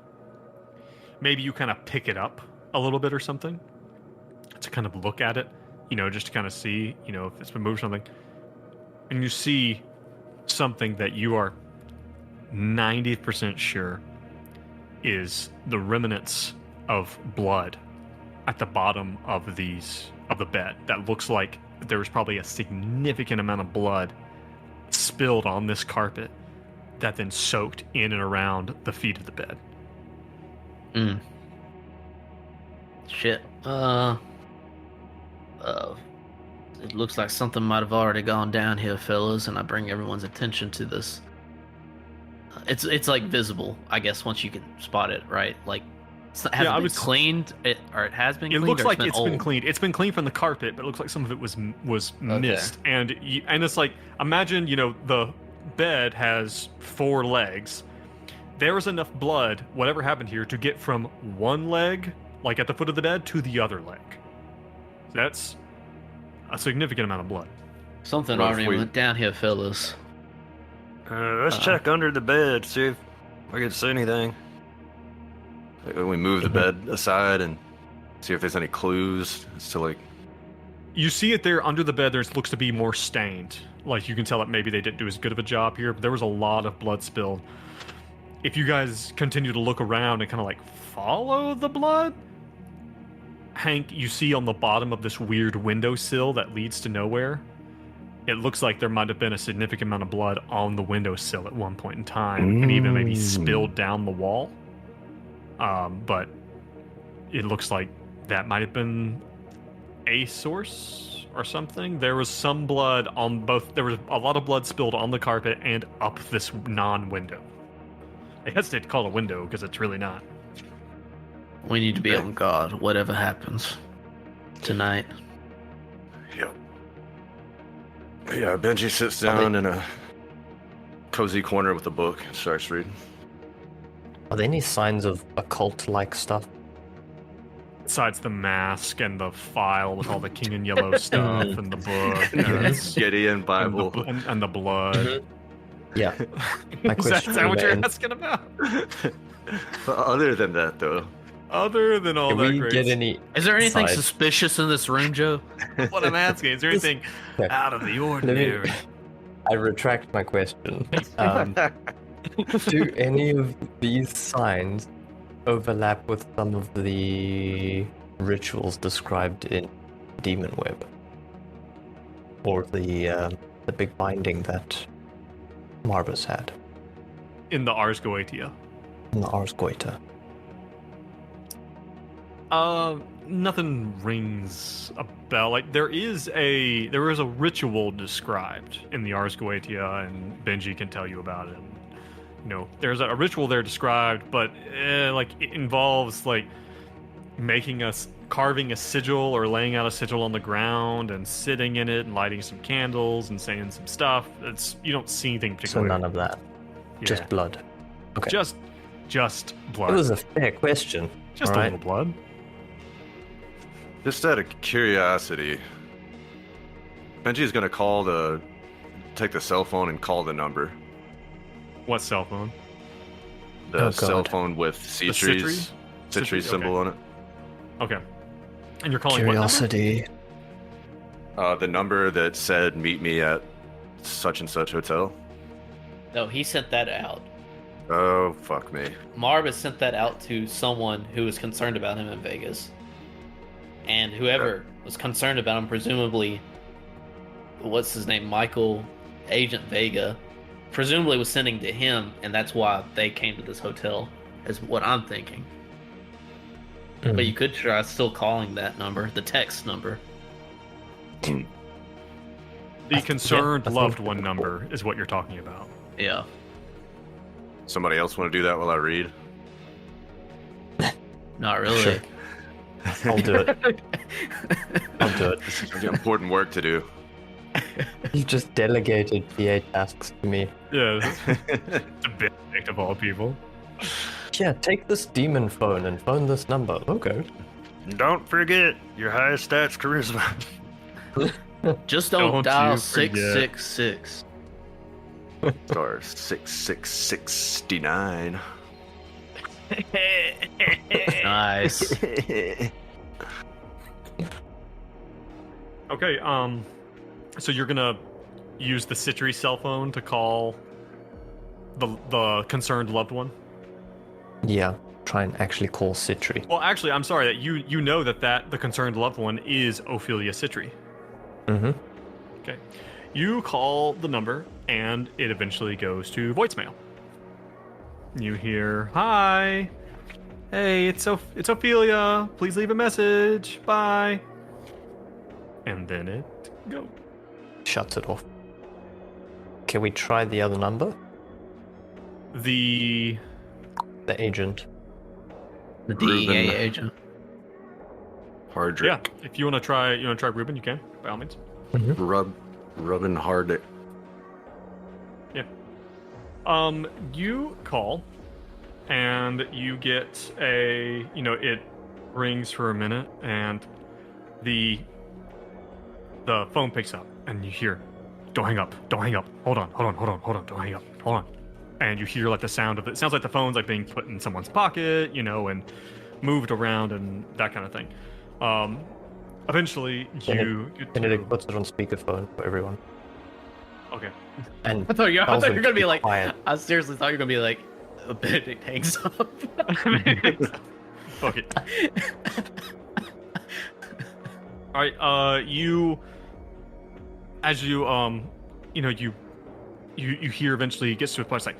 maybe you kind of pick it up a little bit or something to kind of look at it, just to kind of see, if it's been moved or something. And you see something that you are 90% sure is the remnants of blood at the bottom of the bed. That looks like there was probably a significant amount of blood spilled on this carpet that then soaked in and around the feet of the bed. Shit. It looks like something might have already gone down here, fellas, and I bring everyone's attention to this. It's like visible, I guess, once you can spot it, right? Like, has it been cleaned? It has been cleaned? It looks like it's old? been cleaned. It's been cleaned from the carpet, but it looks like some of it was missed. And it's like, imagine, the bed has 4 legs. There was enough blood, whatever happened here, to get from one leg, like at the foot of the bed, to the other leg. That's a significant amount of blood. Something already went down here, fellas. Let's check under the bed, see if we can see anything. We move the bed aside and see if there's any clues as to You see it there under the bed. There looks to be more stained. Like, you can tell that maybe they didn't do as good of a job here, but there was a lot of blood spilled. If you guys continue to look around and kind of follow the blood, Hank, you see on the bottom of this weird windowsill that leads to nowhere, it looks like there might have been a significant amount of blood on the windowsill at one point in time, and even maybe spilled down the wall. But it looks like that might have been a source or something. There was some blood on both. There was a lot of blood spilled on the carpet and up this non-window. I hesitate to call it a window because it's really not. We need to be on guard, whatever happens tonight. Yep. Yeah, Benji sits down in a cozy corner with a book and starts reading. Are there any signs of occult-like stuff? Besides the mask and the file with all the King in Yellow stuff and the book and, Gideon Bible. and the blood. Yeah. Is that what you're asking about? But other than that, though. Other than all Can that we great get any Is there anything signs? suspicious in this room, Joe? What I'm asking, is there anything out of the ordinary? I retract my question. Do any of these signs overlap with some of the rituals described in Demon Web? Or the big binding that Marbus had In the Ars Goetia. in the Ars Goetia? Nothing rings a bell. Like, there is a ritual described in the Ars Goetia, and Benji can tell you about it. There's a ritual there described, but it involves carving a sigil or laying out a sigil on the ground and sitting in it and lighting some candles and saying some stuff. You don't see anything So particular. none of that. Yeah. Just blood. Okay. Just blood. It was a fair question. Just all a right? little blood. Just out of curiosity, Benji's gonna take the cell phone and call the number. What cell phone? The Oh, cell God. phone with Citri's symbol on it. Okay. And you're calling what number? Curiosity. The number that said meet me at such and such hotel. No, he sent that out. Oh, fuck me. Marbus sent that out to someone who was concerned about him in Vegas. And whoever was concerned about him, presumably, what's his name, Michael, Agent Vega, presumably was sending to him, and that's why they came to this hotel, is what I'm thinking. But you could try still calling that number, the text number. The concerned loved one number is what you're talking about. Yeah. Somebody else want to do that while I read? Not really. Sure. I'll do it. I'll do it. I've got important work to do. You just delegated PA tasks to me. Yeah, it's a bit of all people. Yeah, take this demon phone and phone this number. Okay. Don't forget your highest stats charisma. Just don't Don't dial you forget. 666. Star 6669. Nice. Okay, so you're gonna use the Citry cell phone to call the concerned loved one? Yeah, try and actually call Citry. Well, actually, I'm sorry that you know that the concerned loved one is Ophelia Citry. Mm-hmm. Okay. You call the number, and it eventually goes to voicemail. You hear, "Hi, hey, it's Ophelia. Please leave a message. Bye." And then it goes. Shuts it off. Can we try the other number? The The agent. The DEA Ruben. agent. Hardrick. yeah, if you want to try, Ruben, you can by all means. Rubbing Hardrick. You call, and you get it rings for a minute, and the phone picks up, and you hear, "Don't hang up, hold on, don't hang up, hold on." And you hear like the sound of it. It sounds like the phone's like being put in someone's pocket, and moved around and that kind of thing. Eventually, you get to- Benedict puts it on speakerphone for everyone. Okay. And I thought you tells were them gonna be keep like. quiet. I seriously thought you were gonna be like, Benedict hangs up. Fuck it. All right. You hear eventually it gets to a place like,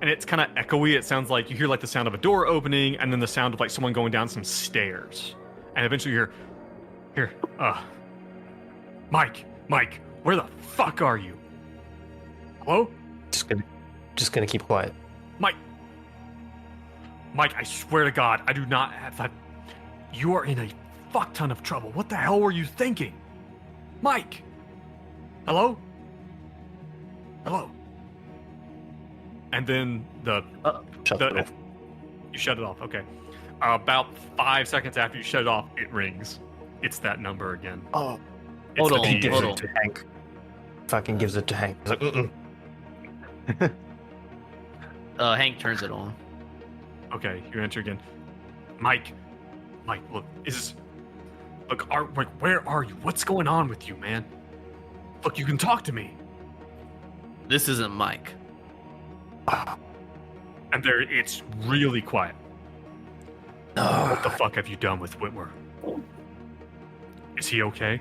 and it's kind of echoey. It sounds like you hear like the sound of a door opening, and then the sound of like someone going down some stairs, and eventually you hear, Mike, where the fuck are you? Hello, Just gonna keep quiet. Mike, I swear to God, I do not have that. You are in a fuck ton of trouble. What the hell were you thinking? Mike! Hello? And then Shut it off. you shut it off, okay. About 5 seconds after you shut it off, it rings. It's that number again. Oh, It's Hold the on, he PA. gives hold it on. to Hank. Fucking gives it to Hank. He's like, mm-mm. Hank turns it on. Okay, you answer again. Mike, look, where are you? What's going on with you, man? Look, you can talk to me. This isn't Mike. And it's really quiet. What the fuck have you done with Whitmer? Is he okay?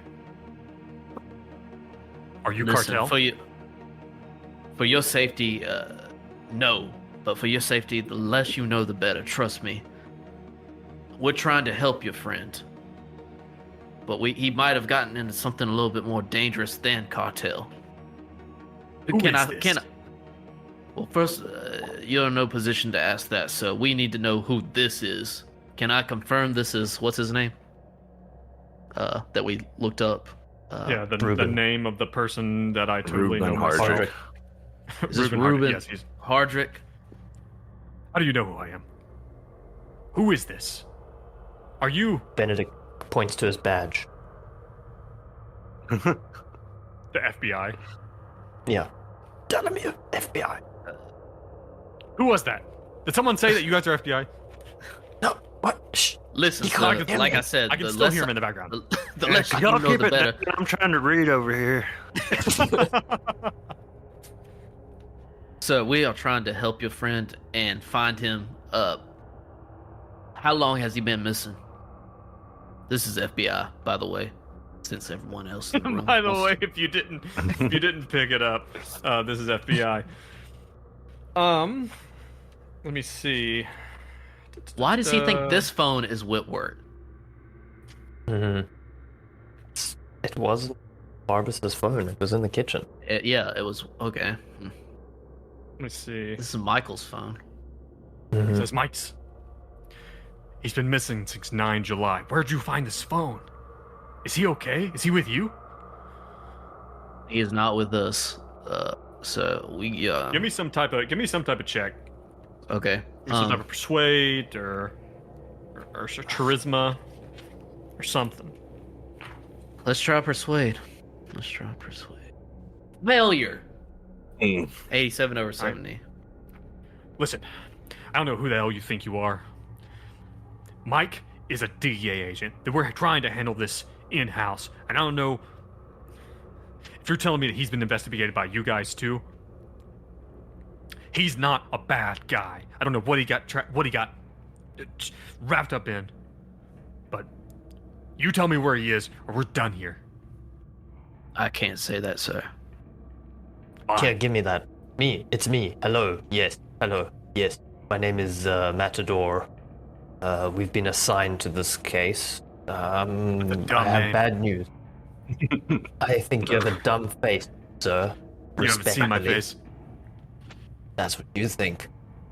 Are you Listen, cartel? for your safety, no. But for your safety, the less you know, the better. Trust me. We're trying to help your friend, but he might have gotten into something a little bit more dangerous than cartel. Who is this? Well, first, you're in no position to ask that, so we need to know who this is. Can I confirm this is what's his name? That we looked up. Yeah, the Ruben. name of the person that I totally Ruben know myself. Hardrick. Is this Hardrick. Ruben? Yes, he's. Hardrick. How do you know who I am? Who is this? Are you Benedict points to his badge. the FBI? Yeah. Delamere, FBI. Who was that? Did someone say that you guys are FBI? No, what? Shh. Listen, You can't sir, get like me. I said, I can the still less hear him in the background. the less you Y'all know, keep the it better. down. I'm trying to read over here. So we are trying to help your friend and find him. How long has he been missing? This is FBI, by the way, since everyone else in the room. By the wants- way, if you didn't pick it up, this is FBI. Let me see. Why does he think this phone is Whitworth? Mm-hmm. It wasn't Barbara's phone. It was in the kitchen. Yeah, it was okay. Let me see. This is Michael's phone. It Mhm. says Mike's. He's been missing since 9 July. Where'd you find this phone? Is he okay? Is he with you? He is not with us. So we Give me some type of check. okay. Give me some type of persuade or charisma or something. Let's try persuade. Let's try persuade. Failure. 87 over 70. Listen, I don't know who the hell you think you are. Mike is a DEA agent. That we're trying to handle this in-house, and I don't know if you're telling me that he's been investigated by you guys too. He's not a bad guy. I don't know what he got wrapped up in, but you tell me where he is, or we're done here. I can't say that, sir. Here, give me that. Me, it's me. Hello, yes, hello, yes. My name is Matador. We've been assigned to this case. I have name. bad news. I think you have a dumb face, sir. You haven't seen my Respectfully. face. That's what you think.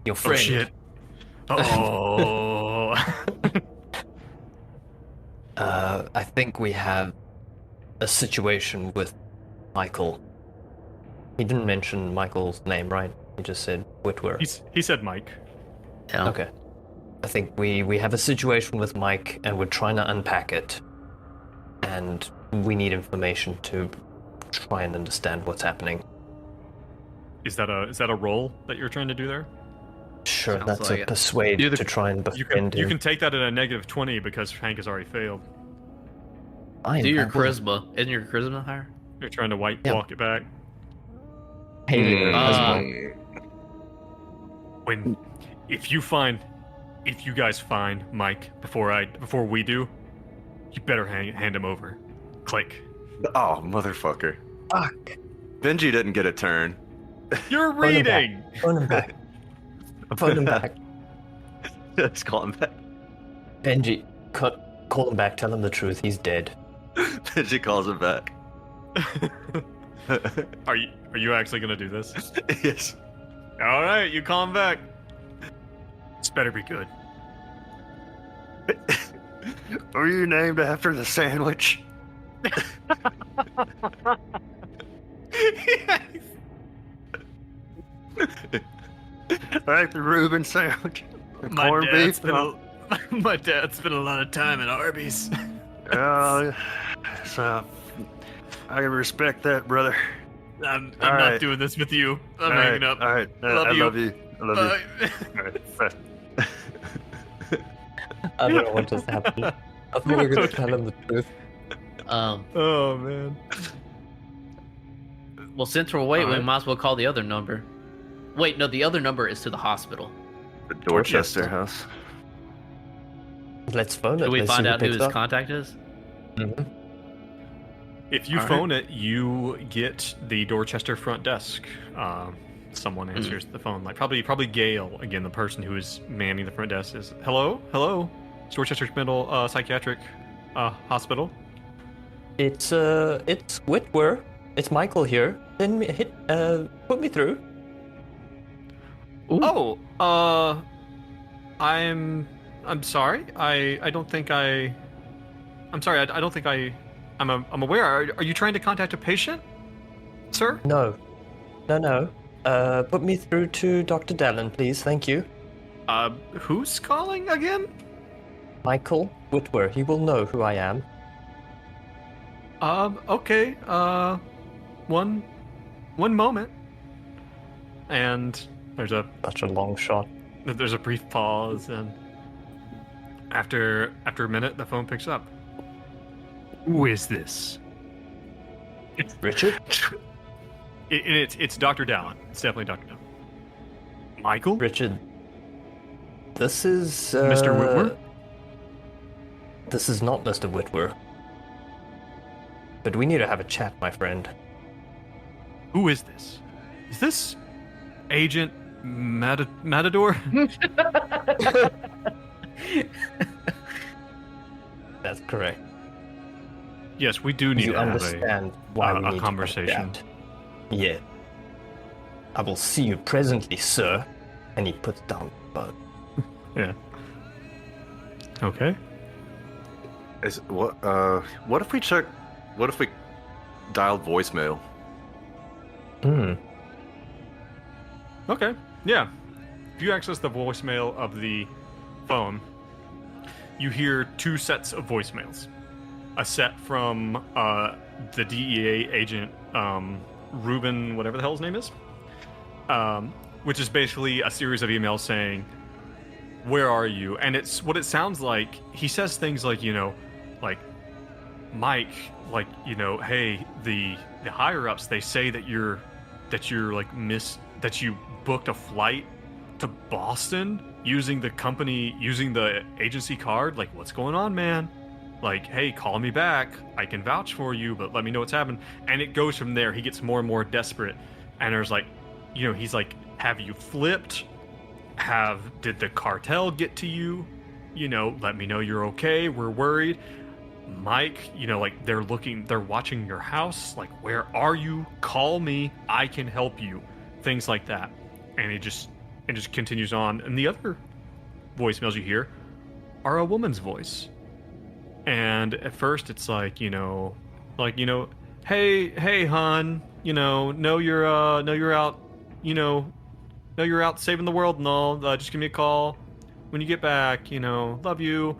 Your Oh friend. shit. Oh. I think we have a situation with Michael. He didn't mention Michael's name, right? He just said Whitwer. He said Mike. Yeah. Okay. I think we have a situation with Mike, and we're trying to unpack it. And we need information to try and understand what's happening. Is that a role that you're trying to do there? Sure, Sounds that's like a it. persuade Do the- to try and You befriend can him. take that at a -20 because Hank has already failed. Fine, Do your I will. charisma. Isn't your charisma higher? You're trying to Yeah. walk it back. Hey, Mm. as well. If you guys find Mike before we do, you better hand him over. Click. Oh, motherfucker. Fuck. Benji didn't get a turn. You're Phone him back. reading. Phone him back. Phone him back. Let's call him back. Benji, call him back. Tell him the truth. He's dead. Benji calls him back. Are you actually gonna do this? Yes. All right, you call him back. This better be good. Were you named after the sandwich? Like the Reuben sandwich? The corned beef? My dad spent a lot of time at Arby's. So, I respect that, brother. I'm All not right. doing this with you. I'm All hanging right, up. All right. Love I you. love you. I love Bye. you. All right. Bye. I don't know what just happened. I thought we were going to tell him the truth. Oh man. Well, since we're waiting, we Alright. might as well call the other number. Wait, no, the other number is to the hospital. The Dorchester house. Let's phone it. Do we Let's see find out who picks his up. contact is? Mhm. If you Alright. phone it, you get the Dorchester front desk. Someone answers the phone, like probably Gail again, the person who is manning the front desk. Is hello, it's Dorchester Middle Psychiatric Hospital. It's Whitwer. It's Michael here. Then put me through. Oh, I'm sorry. I don't think I'm sorry. I don't think I'm aware. Are you trying to contact a patient, sir? No. Put me through to Dr. Dallin, please. Thank you. Who's calling again? Michael Whitwer. He will know who I am. Okay. One moment. And there's a Such a long shot. brief pause, and after a minute, the phone picks up. Who is this? Richard? It's Dr. Dallin. It's definitely Dr. Dallin. Michael? Richard. This is Mr. Whitwer? This is not Mr. Whitwer. But we need to have a chat, my friend. Who is this? Is this Agent Matador? That's correct. Yes, we do need You to have understand why we a need to have conversation. chat. Yeah. I will see you presently, sir. And he puts down the phone. Yeah. Okay. What if we dialed voicemail? Okay. Yeah. If you access the voicemail of the phone, you hear two sets of voicemails. a set from the DEA agent Ruben, whatever the hell his name is, which is basically a series of emails saying, "Where are you?" And it's what it sounds like. He says things like, like, Mike, like, hey, the higher ups, they say that you're like that you booked a flight to Boston using the agency card. Like, what's going on, man? Like, hey, call me back. I can vouch for you, but let me know what's happened. And it goes from there. He gets more and more desperate. And there's like, he's like, have you flipped? Did the cartel get to you? Let me know you're okay. We're worried. Mike, like they're watching your house. Like, where are you? Call me. I can help you. Things like that. And it just continues on. And the other voicemails you hear are a woman's voice. And at first it's like, hey, hon, know you're out, know you're out saving the world and all. Just give me a call when you get back, love you.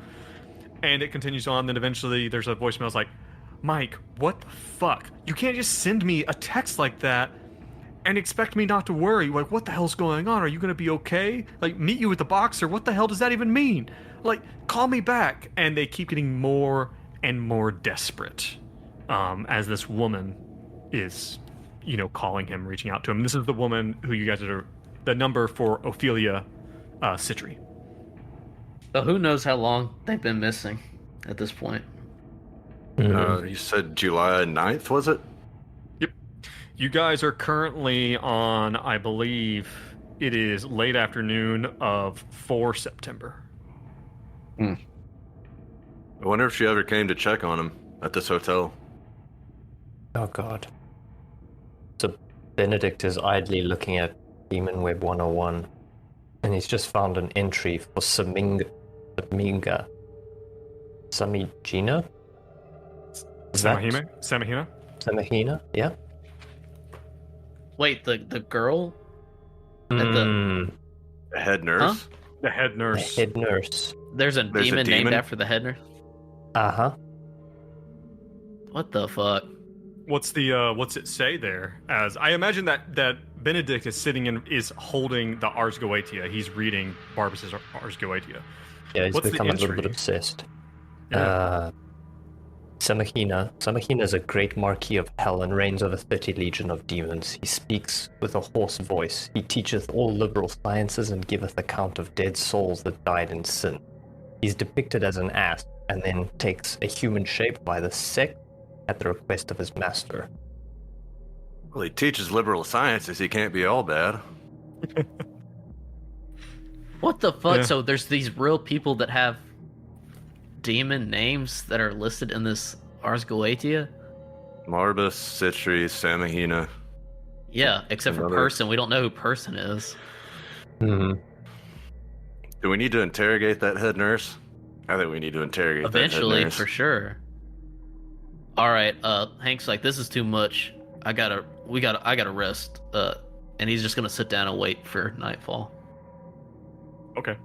And it continues on. Then eventually there's a voicemail. It's like, Mike, what the fuck? You can't just send me a text like that and expect me not to worry. Like, what the hell's going on? Are you going to be okay? Like, meet you at the boxer? What the hell does that even mean? Like, call me back. And they keep getting more and more desperate as this woman is, calling him, reaching out to him. This is the woman who you guys are the number for Ophelia Citri. So who knows how long they've been missing at this point? You said July 9th, was it? Yep. You guys are currently on, I believe, it is late afternoon of 4 September. I wonder if she ever came to check on him at this hotel. Oh god. So Benedict is idly looking at Demon Web 101, and he's just found an entry for Samigina? Samahina, yeah? Wait, the girl? The head nurse? Huh? The head nurse. The head nurse. There's a demon named after the head nurse? Uh-huh. What the fuck? What's it say there? As I imagine that Benedict is is holding the Ars Goetia. He's reading Barbas's Ars Goetia. Yeah, he's What's become the a little entry? bit obsessed. Yeah. Samahina is a great marquis of hell and reigns over 30 legion of demons. He speaks with a hoarse voice. He teacheth all liberal sciences and giveth account of dead souls that died in sin. He's depicted as an ass and then takes a human shape by the sect at the request of his master. Well, he teaches liberal sciences. He can't be all bad. What the fuck? Yeah. So there's these real people that have demon names that are listed in this Ars Goetia? Marbus, Citri, Samahina. Yeah, except for Another- Person. We don't know who Person is. Mm-hmm. Do we need to interrogate that head nurse? I think we need to interrogate Eventually, that head nurse. for sure. Alright, Hank's like, this is too much. I gotta rest. And he's just gonna sit down and wait for nightfall. Okay.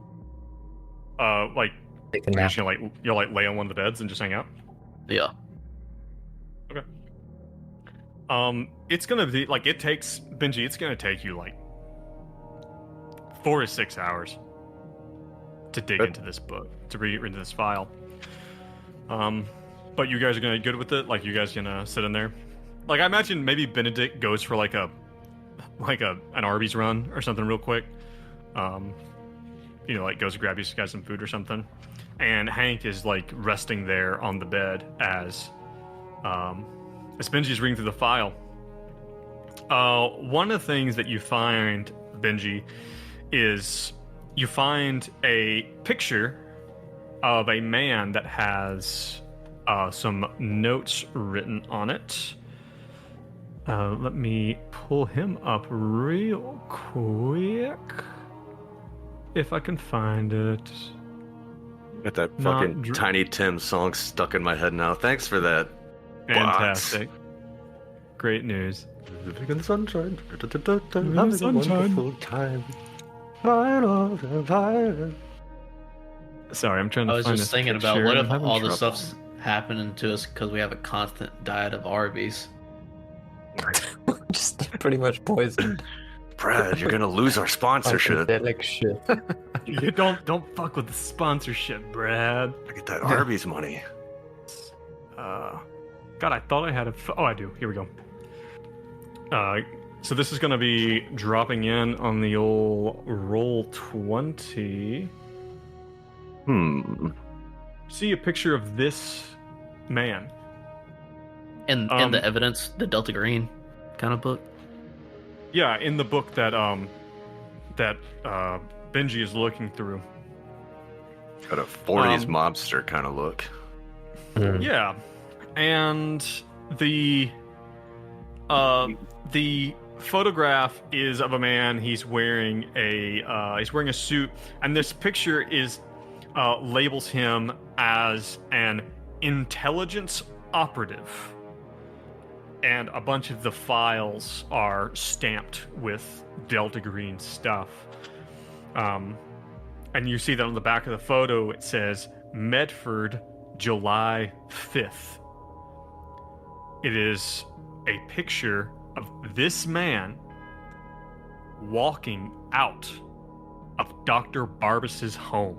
Like, Take a you're nap. just gonna you'll lay on one of the beds and just hang out. Yeah. It's gonna be it takes Benji. It's gonna take you 4 to 6 hours to dig into this book, to read into this file. But you guys are gonna good with it. You guys gonna sit in there. I imagine maybe Benedict goes for an Arby's run or something real quick. Goes to grab you guys some food or something. And Hank is resting there on the bed as Benji's reading through the file. One of the things that you find, Benji, is you find a picture of a man that has some notes written on it. Let me pull him up real quick. If I can find it. Got that Not fucking Tiny Tim song stuck in my head now. Thanks for that. Fantastic. Great news. Living in the sunshine. in the Having a sunshine. wonderful time. My love and fire. Sorry, I'm trying to I was find just this thinking about picture what and if I'm having all the trouble. stuff's happening to us because we have a constant diet of Arby's. Just pretty much poisoned. Brad, you're gonna lose our sponsorship. Psychedelic shit. You don't fuck with the sponsorship, Brad. I get that Arby's money. God, I thought I had a. Oh, I do. Here we go. So this is gonna be dropping in on the old roll 20. See a picture of this man. In the evidence, the Delta Green kind of book. Yeah, in the book that Benji is looking through. Got a 40s mobster kind of look. Yeah, and the photograph is of a man. He's wearing a suit, and this picture is labels him as an intelligence operative. And a bunch of the files are stamped with Delta Green stuff. And you see that on the back of the photo, it says Medford, July 5th. It is a picture of this man walking out of Dr. Barbas's home.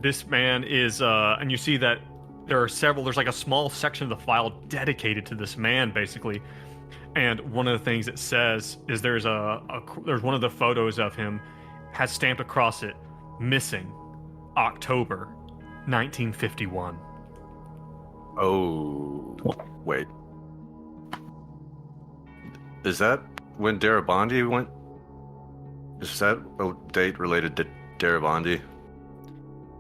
This man is, and you see that there's like a small section of the file dedicated to this man, basically. And one of the things it says is there's one of the photos of him has stamped across it, missing, October 1951. Oh, wait. Is that when Darabandi went? Is that a date related to Darabandi?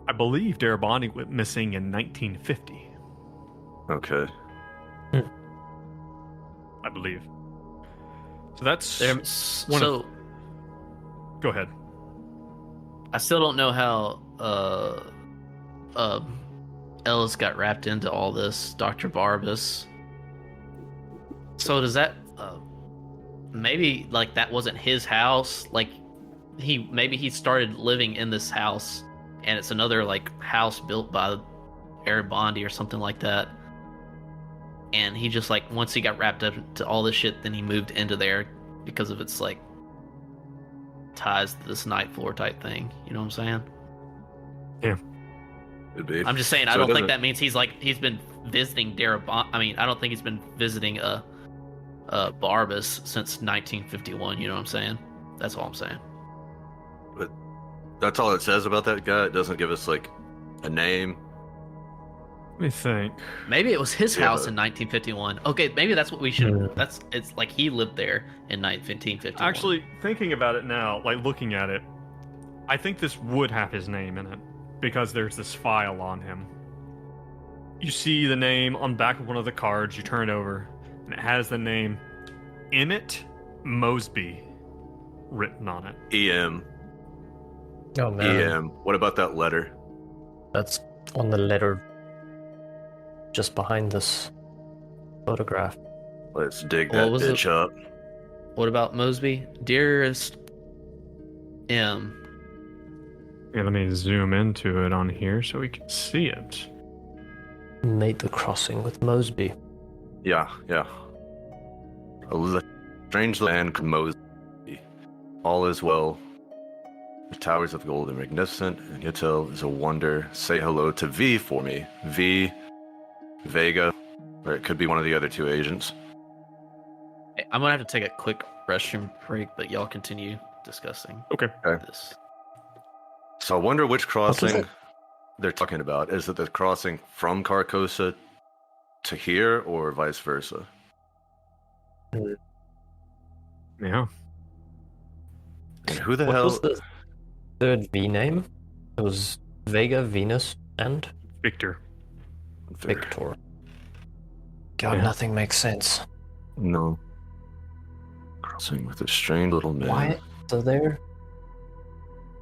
I believe Darabandi went missing in 1950. Okay. I believe. So that's Go ahead. I still don't know how Ellis got wrapped into all this, Dr. Barbas. So does that maybe like that wasn't his house? Like maybe he started living in this house and it's another like house built by Arabandi or something like that. And he just like once he got wrapped up to all this shit, then he moved into there because of its like ties to this night floor type thing. You know what I'm saying? Yeah. Could be. I'm just saying, So I don't it think doesn't- that means he's been visiting Darabont. I mean, I don't think he's been visiting Barbas since 1951. You know what I'm saying? That's all I'm saying. But that's all it says about that guy. It doesn't give us like a name. Let me think. Maybe it was his Yeah, house but- in 1951. Okay, maybe that's what we should. Yeah. It's like he lived there in 1951. Actually, thinking about it now, like looking at it, I think this would have his name in it because there's this file on him. You see the name on the back of one of the cards, you turn it over, and it has the name Emmett Mosby written on it. EM. Oh man, EM. What about that letter? that's on the letter just behind this photograph. Let's dig What that was bitch it? up. What about Mosby? Dearest M. Yeah, let me zoom into it on here so we can see it. Made the crossing with Mosby. Yeah. Strange land Mosby. All is well. The towers of gold are magnificent, and Yatel is a wonder. Say hello to V for me. V, Vega, or it could be one of the other two agents. Hey, I'm gonna have to take a quick restroom break, but y'all continue discussing Okay. this. So I wonder which crossing it? they're talking about. Is it the crossing from Carcosa to here, or vice versa? Yeah. And who the What hell? was the third V name? It was Vega, Venus, and Victor. Victor. God, Yeah. nothing makes sense. No. Crossing with a strange little man. Why? So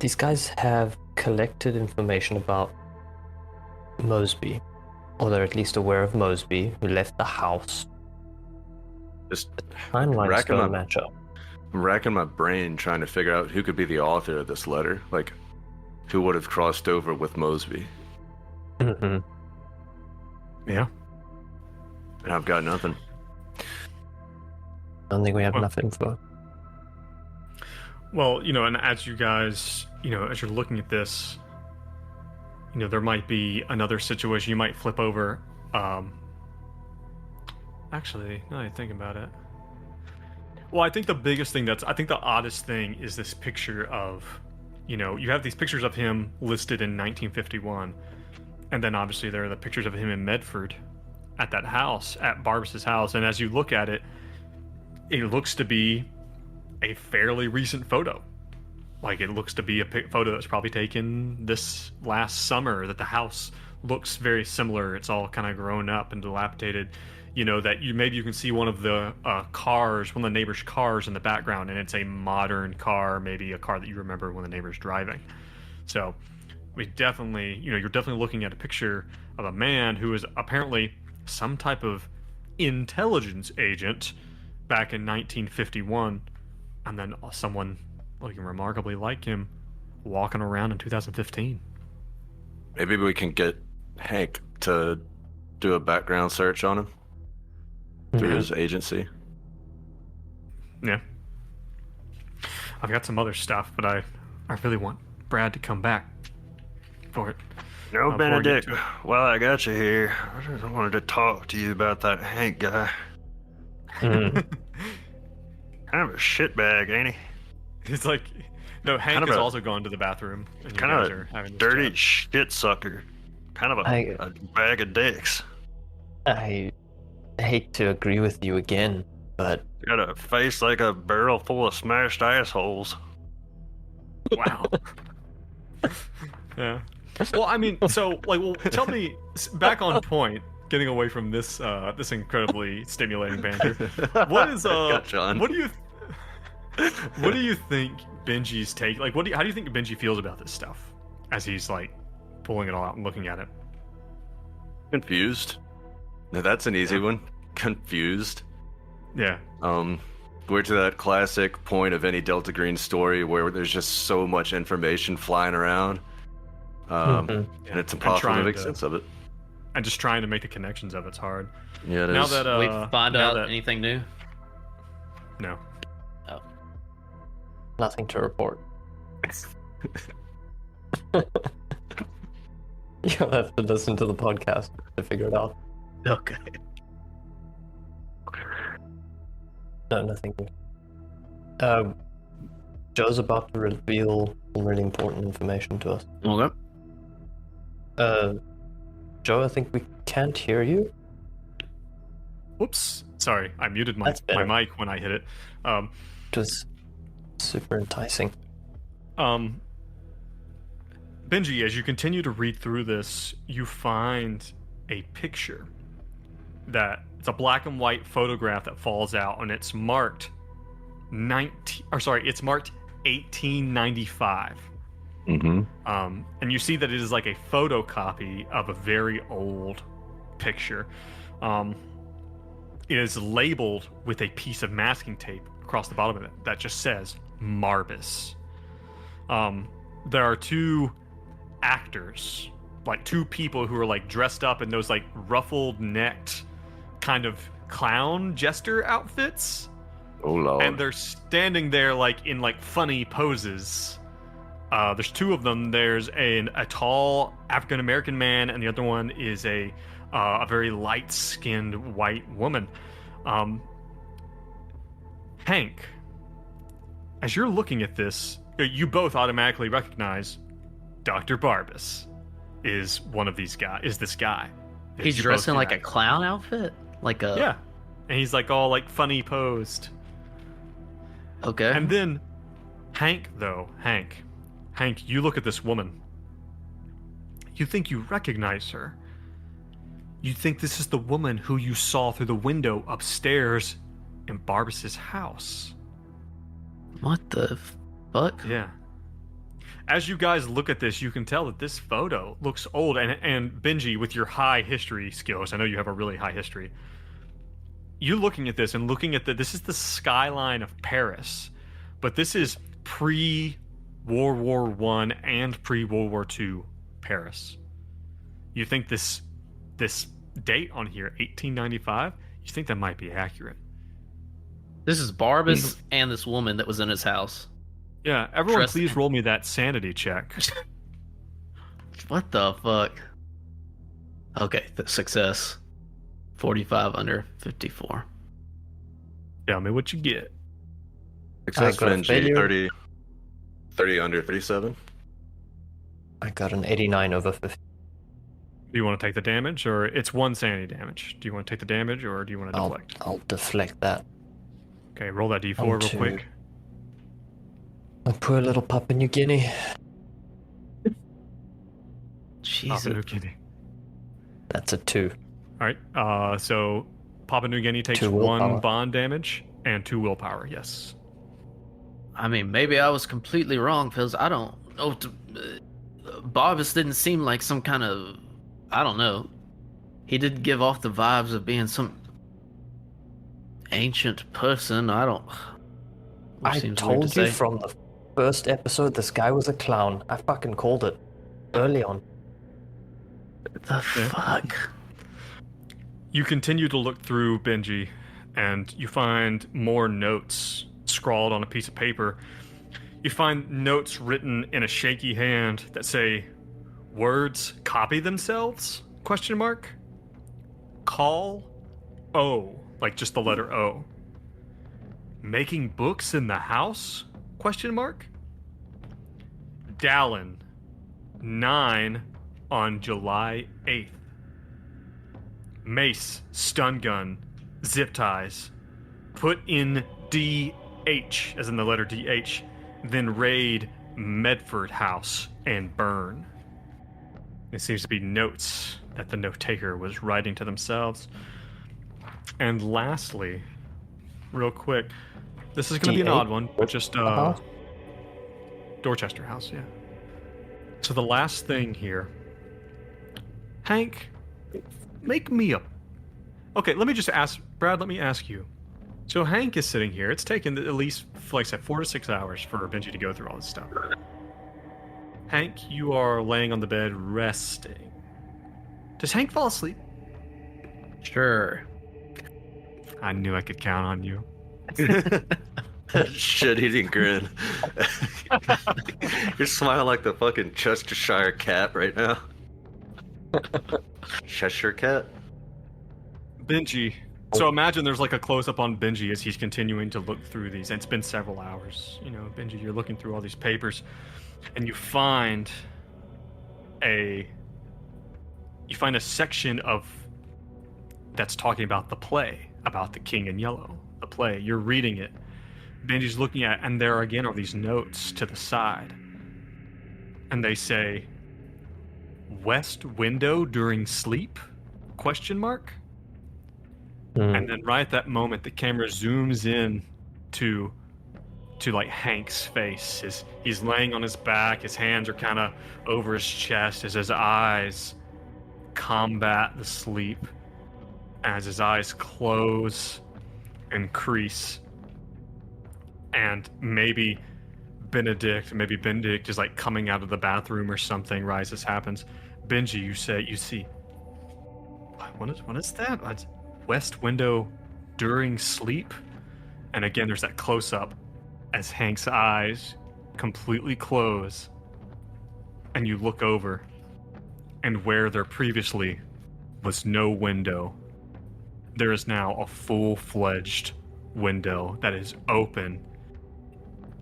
these guys have collected information about Mosby, or they're at least aware of Mosby, who left the house. Just Timelines racking don't my- match up. I'm racking my brain trying to figure out who could be the author of this letter. Like, who would have crossed over with Mosby. Mm-hmm. Yeah. And I've got nothing. I don't think we have enough info. Well, and as you guys, as you're looking at this, there might be another situation you might flip over. Actually, now that I think about it. Well, I think the biggest thing I think the oddest thing is this picture of, you have these pictures of him listed in 1951. And then obviously there are the pictures of him in Medford at that house, at Barbas's house. And as you look at it, it looks to be a fairly recent photo. Like, it looks to be a photo that's probably taken this last summer, that the house looks very similar. It's all kind of grown up and dilapidated. That maybe you can see one of the cars, one of the neighbor's cars in the background, and it's a modern car, maybe a car that you remember when the neighbor's driving. So we definitely, you're definitely looking at a picture of a man who is apparently some type of intelligence agent back in 1951, and then someone looking remarkably like him walking around in 2015. Maybe we can get Hank to do a background search on him through his agency. Yeah. I've got some other stuff, but I really want Brad to come back for it. No, Benedict, while I got you here, I just wanted to talk to you about that Hank guy. Kind of a shitbag, ain't he? He's like, no, Hank Kind of has a- also gone to the bathroom. And you Kind guys of are having a this dirty chat. shit sucker. Kind of a bag of dicks. I hate to agree with you again, but Got a face like a barrel full of smashed assholes. Wow. Yeah. Well, I mean, so tell me, back on point, getting away from this this incredibly stimulating banter. What is Got John. what do you think Benji's take? Like, how do you think Benji feels about this stuff as he's like pulling it all out and looking at it? Confused. Now that's an easy one. Confused. Yeah. We're to that classic point of any Delta Green story where there's just so much information flying around, and it's impossible to trying make to- sense of it. And just trying to make the connections of it's hard. Yeah, it Now is. that we find now out that- anything new? No. nothing to report. You'll have to listen to the podcast to figure it out. Okay. No, nothing. Joe's about to reveal some really important information to us. Okay. Joe, I think we can't hear you. Whoops. Sorry, I muted my That's better. mic when I hit it. It was super enticing. Benji, as you continue to read through this, you find a picture that it's a black and white photograph that falls out, and it's marked it's marked 1895. Mm-hmm. And you see that it is like a photocopy of a very old picture. It is labeled with a piece of masking tape across the bottom of it that just says Marbus. There are two actors, like two people who are like dressed up in those like ruffled necked kind of clown jester outfits. Oh lord. And they're standing there like in like funny poses. There's two of them. There's a tall African American man, and the other one is a very light-skinned white woman. Hank, as you're looking at this, you both automatically recognize Dr. Barbas is one of these guys. Is this guy? He's You dressed both in like a recognize- clown outfit? Like a... Yeah, and he's like all like funny posed. Okay. And then Hank, you look at this woman. You think you recognize her. You think this is the woman who you saw through the window upstairs in Barbas's house. What the fuck? Yeah. As you guys look at this, you can tell that this photo looks old. And Benji, with your high history skills, I know you have a really high history. You looking at this and looking at this is the skyline of Paris, but this is pre World War One and pre-World War II Paris. You think this date on here, 1895, you think that might be accurate? This is Barbas and this woman that was in his house. Yeah, everyone Trust- please roll me that sanity check. What the fuck? Okay, success. 45 under 54. Tell me what you get. Success got a Benji, failure. 30 under 37. I got an 89 over 50. Do you want to take the damage, or it's one sanity damage? Do you want to take the damage, or do you want to deflect? I'll deflect that. Okay, roll that d4 On real two. quick. My poor little Papua New Guinea. Jesus. Papua New Guinea. That's a 2. All right. So Papua New Guinea takes 2 1 willpower. bond damage and 2 willpower. Yes. I mean, maybe I was completely wrong, because I don't know. Barbas didn't seem like some kind of. I don't know. He did give off the vibes of being some ancient person. I don't. Which I seems weird to told you say. from the first episode this guy was a clown. I fucking called it early on. The fuck? You continue to look through Benji, and you find more notes scrawled on a piece of paper. You find notes written in a shaky hand that say, "Words copy themselves?" Question mark. Call O, like just the letter O. Making books in the house? Question mark. Dallin, 9 on July 8th. Mace, stun gun, zip ties. Put in DH, as in the letter DH, then raid Medford House and burn. It seems to be notes that the note taker was writing to themselves. And lastly, real quick, this is going to be an D8? odd one, but just Dorchester House, yeah. So the last thing here, Hank, make me a. Okay, let me just ask Brad. Let me ask you. So Hank is sitting here. It's taken at least, like I said, 4 to 6 hours for Benji to go through all this stuff. Hank, you are laying on the bed resting. Does Hank fall asleep? Sure. I knew I could count on you. Shit-eating grin. You're smiling like the fucking Chestershire cat right now. Cheshire cat? Benji. So imagine there's like a close-up on Benji as he's continuing to look through these. And it's been several hours. You know, Benji, you're looking through all these papers, and you find a section of that's talking about the play, about the King in Yellow. The play. You're reading it. Benji's looking at it, and there again are these notes to the side. And they say, "West window during sleep?" Question mark. And then right at that moment, the camera zooms in to like Hank's face. He's laying on his back. His hands are kind of over his chest as his eyes combat the sleep. As his eyes close and crease. And maybe Benedict is like coming out of the bathroom or something. Right as this happens, Benji, you see. What is that? West window during sleep, and again there's that close up as Hank's eyes completely close, and you look over, and where there previously was no window, there is now a full-fledged window that is open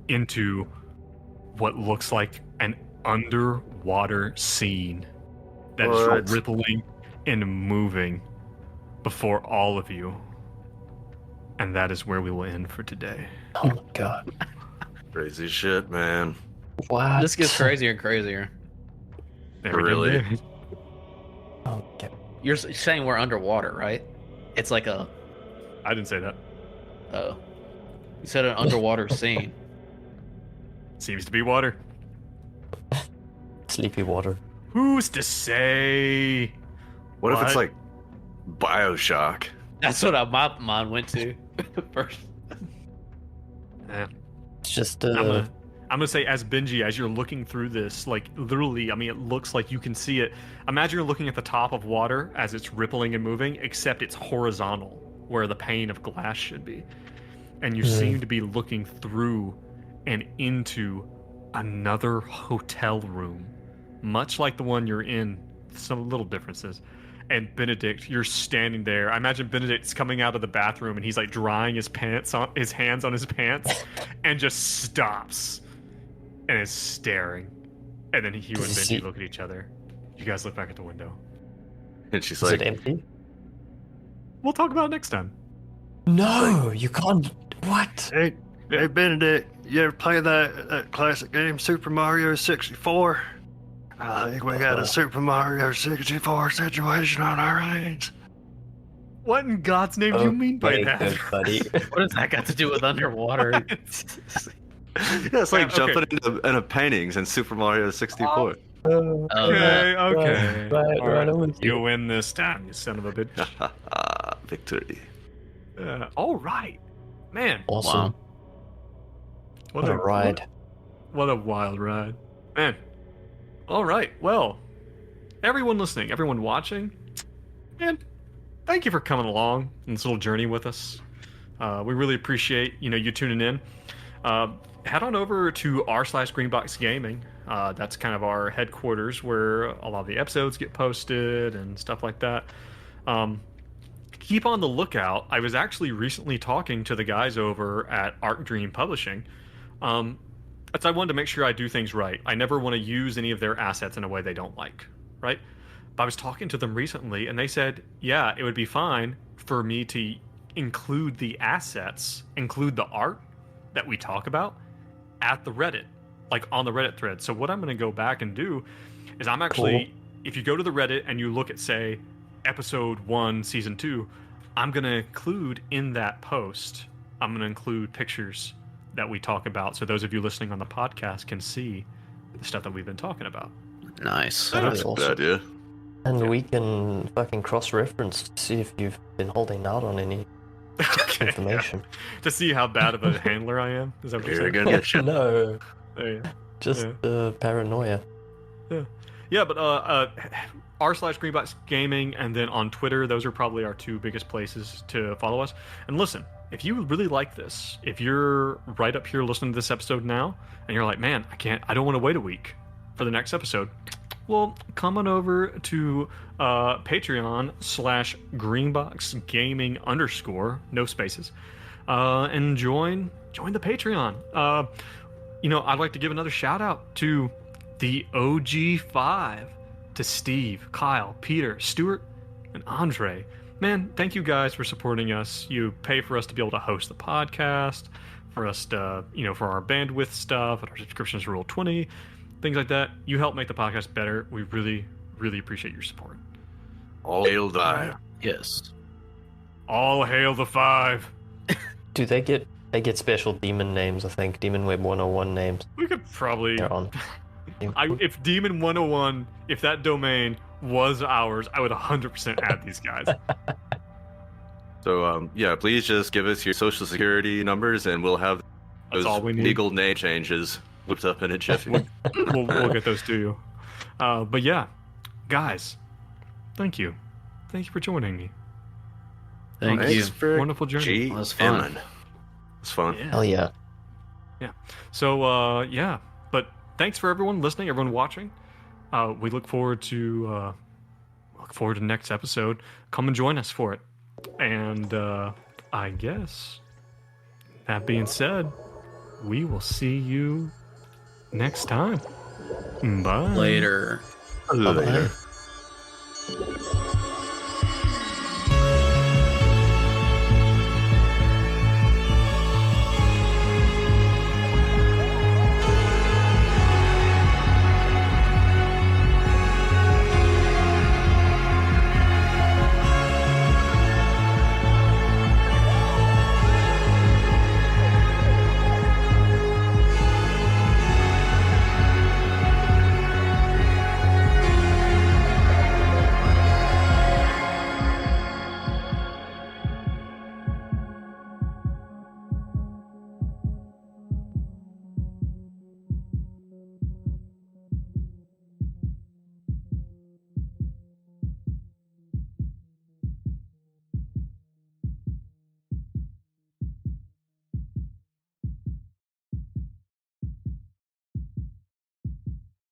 into what looks like an underwater scene that is What? rippling and moving before all of you. And that is where we will end for today. Oh my god. Crazy shit, man. What? This gets crazier and crazier. There we Really? go. Oh, okay. You're saying we're underwater, right? It's like a. I didn't say that. Oh. You said an underwater scene. Seems to be water. Sleepy water. Who's to say? What if it's What? like Bioshock? That's what my mind went to first. Eh, It's just I'm I'm gonna say as Benji, as you're looking through this, like literally, I mean, it looks like you can see it. Imagine you're looking at the top of water as it's rippling and moving, except it's horizontal, where the pane of glass should be. And you seem to be looking through and into another hotel room, much like the one you're in, some little differences. And Benedict, you're standing there. I imagine Benedict's coming out of the bathroom and he's like drying his hands on his pants and just stops and is staring. And then you and Benji look at each other. You guys look back at the window. And she's Is like, it empty? We'll talk about it next time. No, you can't. What? Hey, Benedict, you ever play that classic game Super Mario 64? I think we got a Super Mario 64 situation on our hands. What in God's name do you mean by that? Good, buddy. What does that got to do with underwater? yeah, it's like Yeah, okay. jumping into paintings in Super Mario 64. Okay. Right, I'm with You you. win this time, you son of a bitch. Victory. All right, man. Awesome. Wow. What a ride. What a wild ride, man. All right, well, everyone listening, everyone watching, man, thank you for coming along in this little journey with us. We really appreciate you tuning in. Head on over to r/Greenbox Gaming. That's kind of our headquarters where a lot of the episodes get posted and stuff like that. Keep on the lookout. I was actually recently talking to the guys over at Arc Dream Publishing. But I wanted to make sure I do things right. I never want to use any of their assets in a way they don't like, right? But I was talking to them recently, and they said, yeah, it would be fine for me to include the assets, include the art that we talk about at the Reddit, like on the Reddit thread. So what I'm going to go back and do is I'm actually, if you go to the Reddit and you look at, say, episode 1, season 2, I'm going to include in that post, I'm going to include pictures that we talk about, so those of you listening on the podcast can see the stuff that we've been talking about. Nice. That's awesome. a good idea. And we can fucking cross-reference to see if you've been holding out on any information. To see how bad of a handler I am. Is that what you're Here saying? we go. Shit. No, Yeah. just paranoia. Yeah, but r/Greenbox Gaming, and then on Twitter, those are probably our two biggest places to follow us. And listen, if you really like this, if you're right up here listening to this episode now, and you're like, man, I don't want to wait a week for the next episode, well, come on over to Patreon/GreenboxGaming_, no spaces, and join the Patreon. I'd like to give another shout out to the OG5, to Steve, Kyle, Peter, Stuart, and Andre. Man, thank you guys for supporting us. You pay for us to be able to host the podcast, for us to, for our bandwidth stuff, and our subscriptions to Roll20, things like that. You help make the podcast better. We really, really appreciate your support. All hail die. Yes. All hail the 5. Do they get special demon names? I think Demon Web 101 names. We could probably... They're on. If Demon 101, if that domain was ours, I would 100% add these guys. So, please just give us your social security numbers, and we'll have That's those all we need. legal name changes whipped up in a jiffy. We'll get those to you. But yeah, guys, thank you. Thank you for joining me. Thank Thanks you. for Wonderful journey. That was fun. GMing. It's fun. Yeah. Hell yeah. So, but thanks for everyone listening, everyone watching. We look forward to next episode. Come and join us for it. And I guess that being said, we will see you next time. Bye. Later. Later. Bye-bye.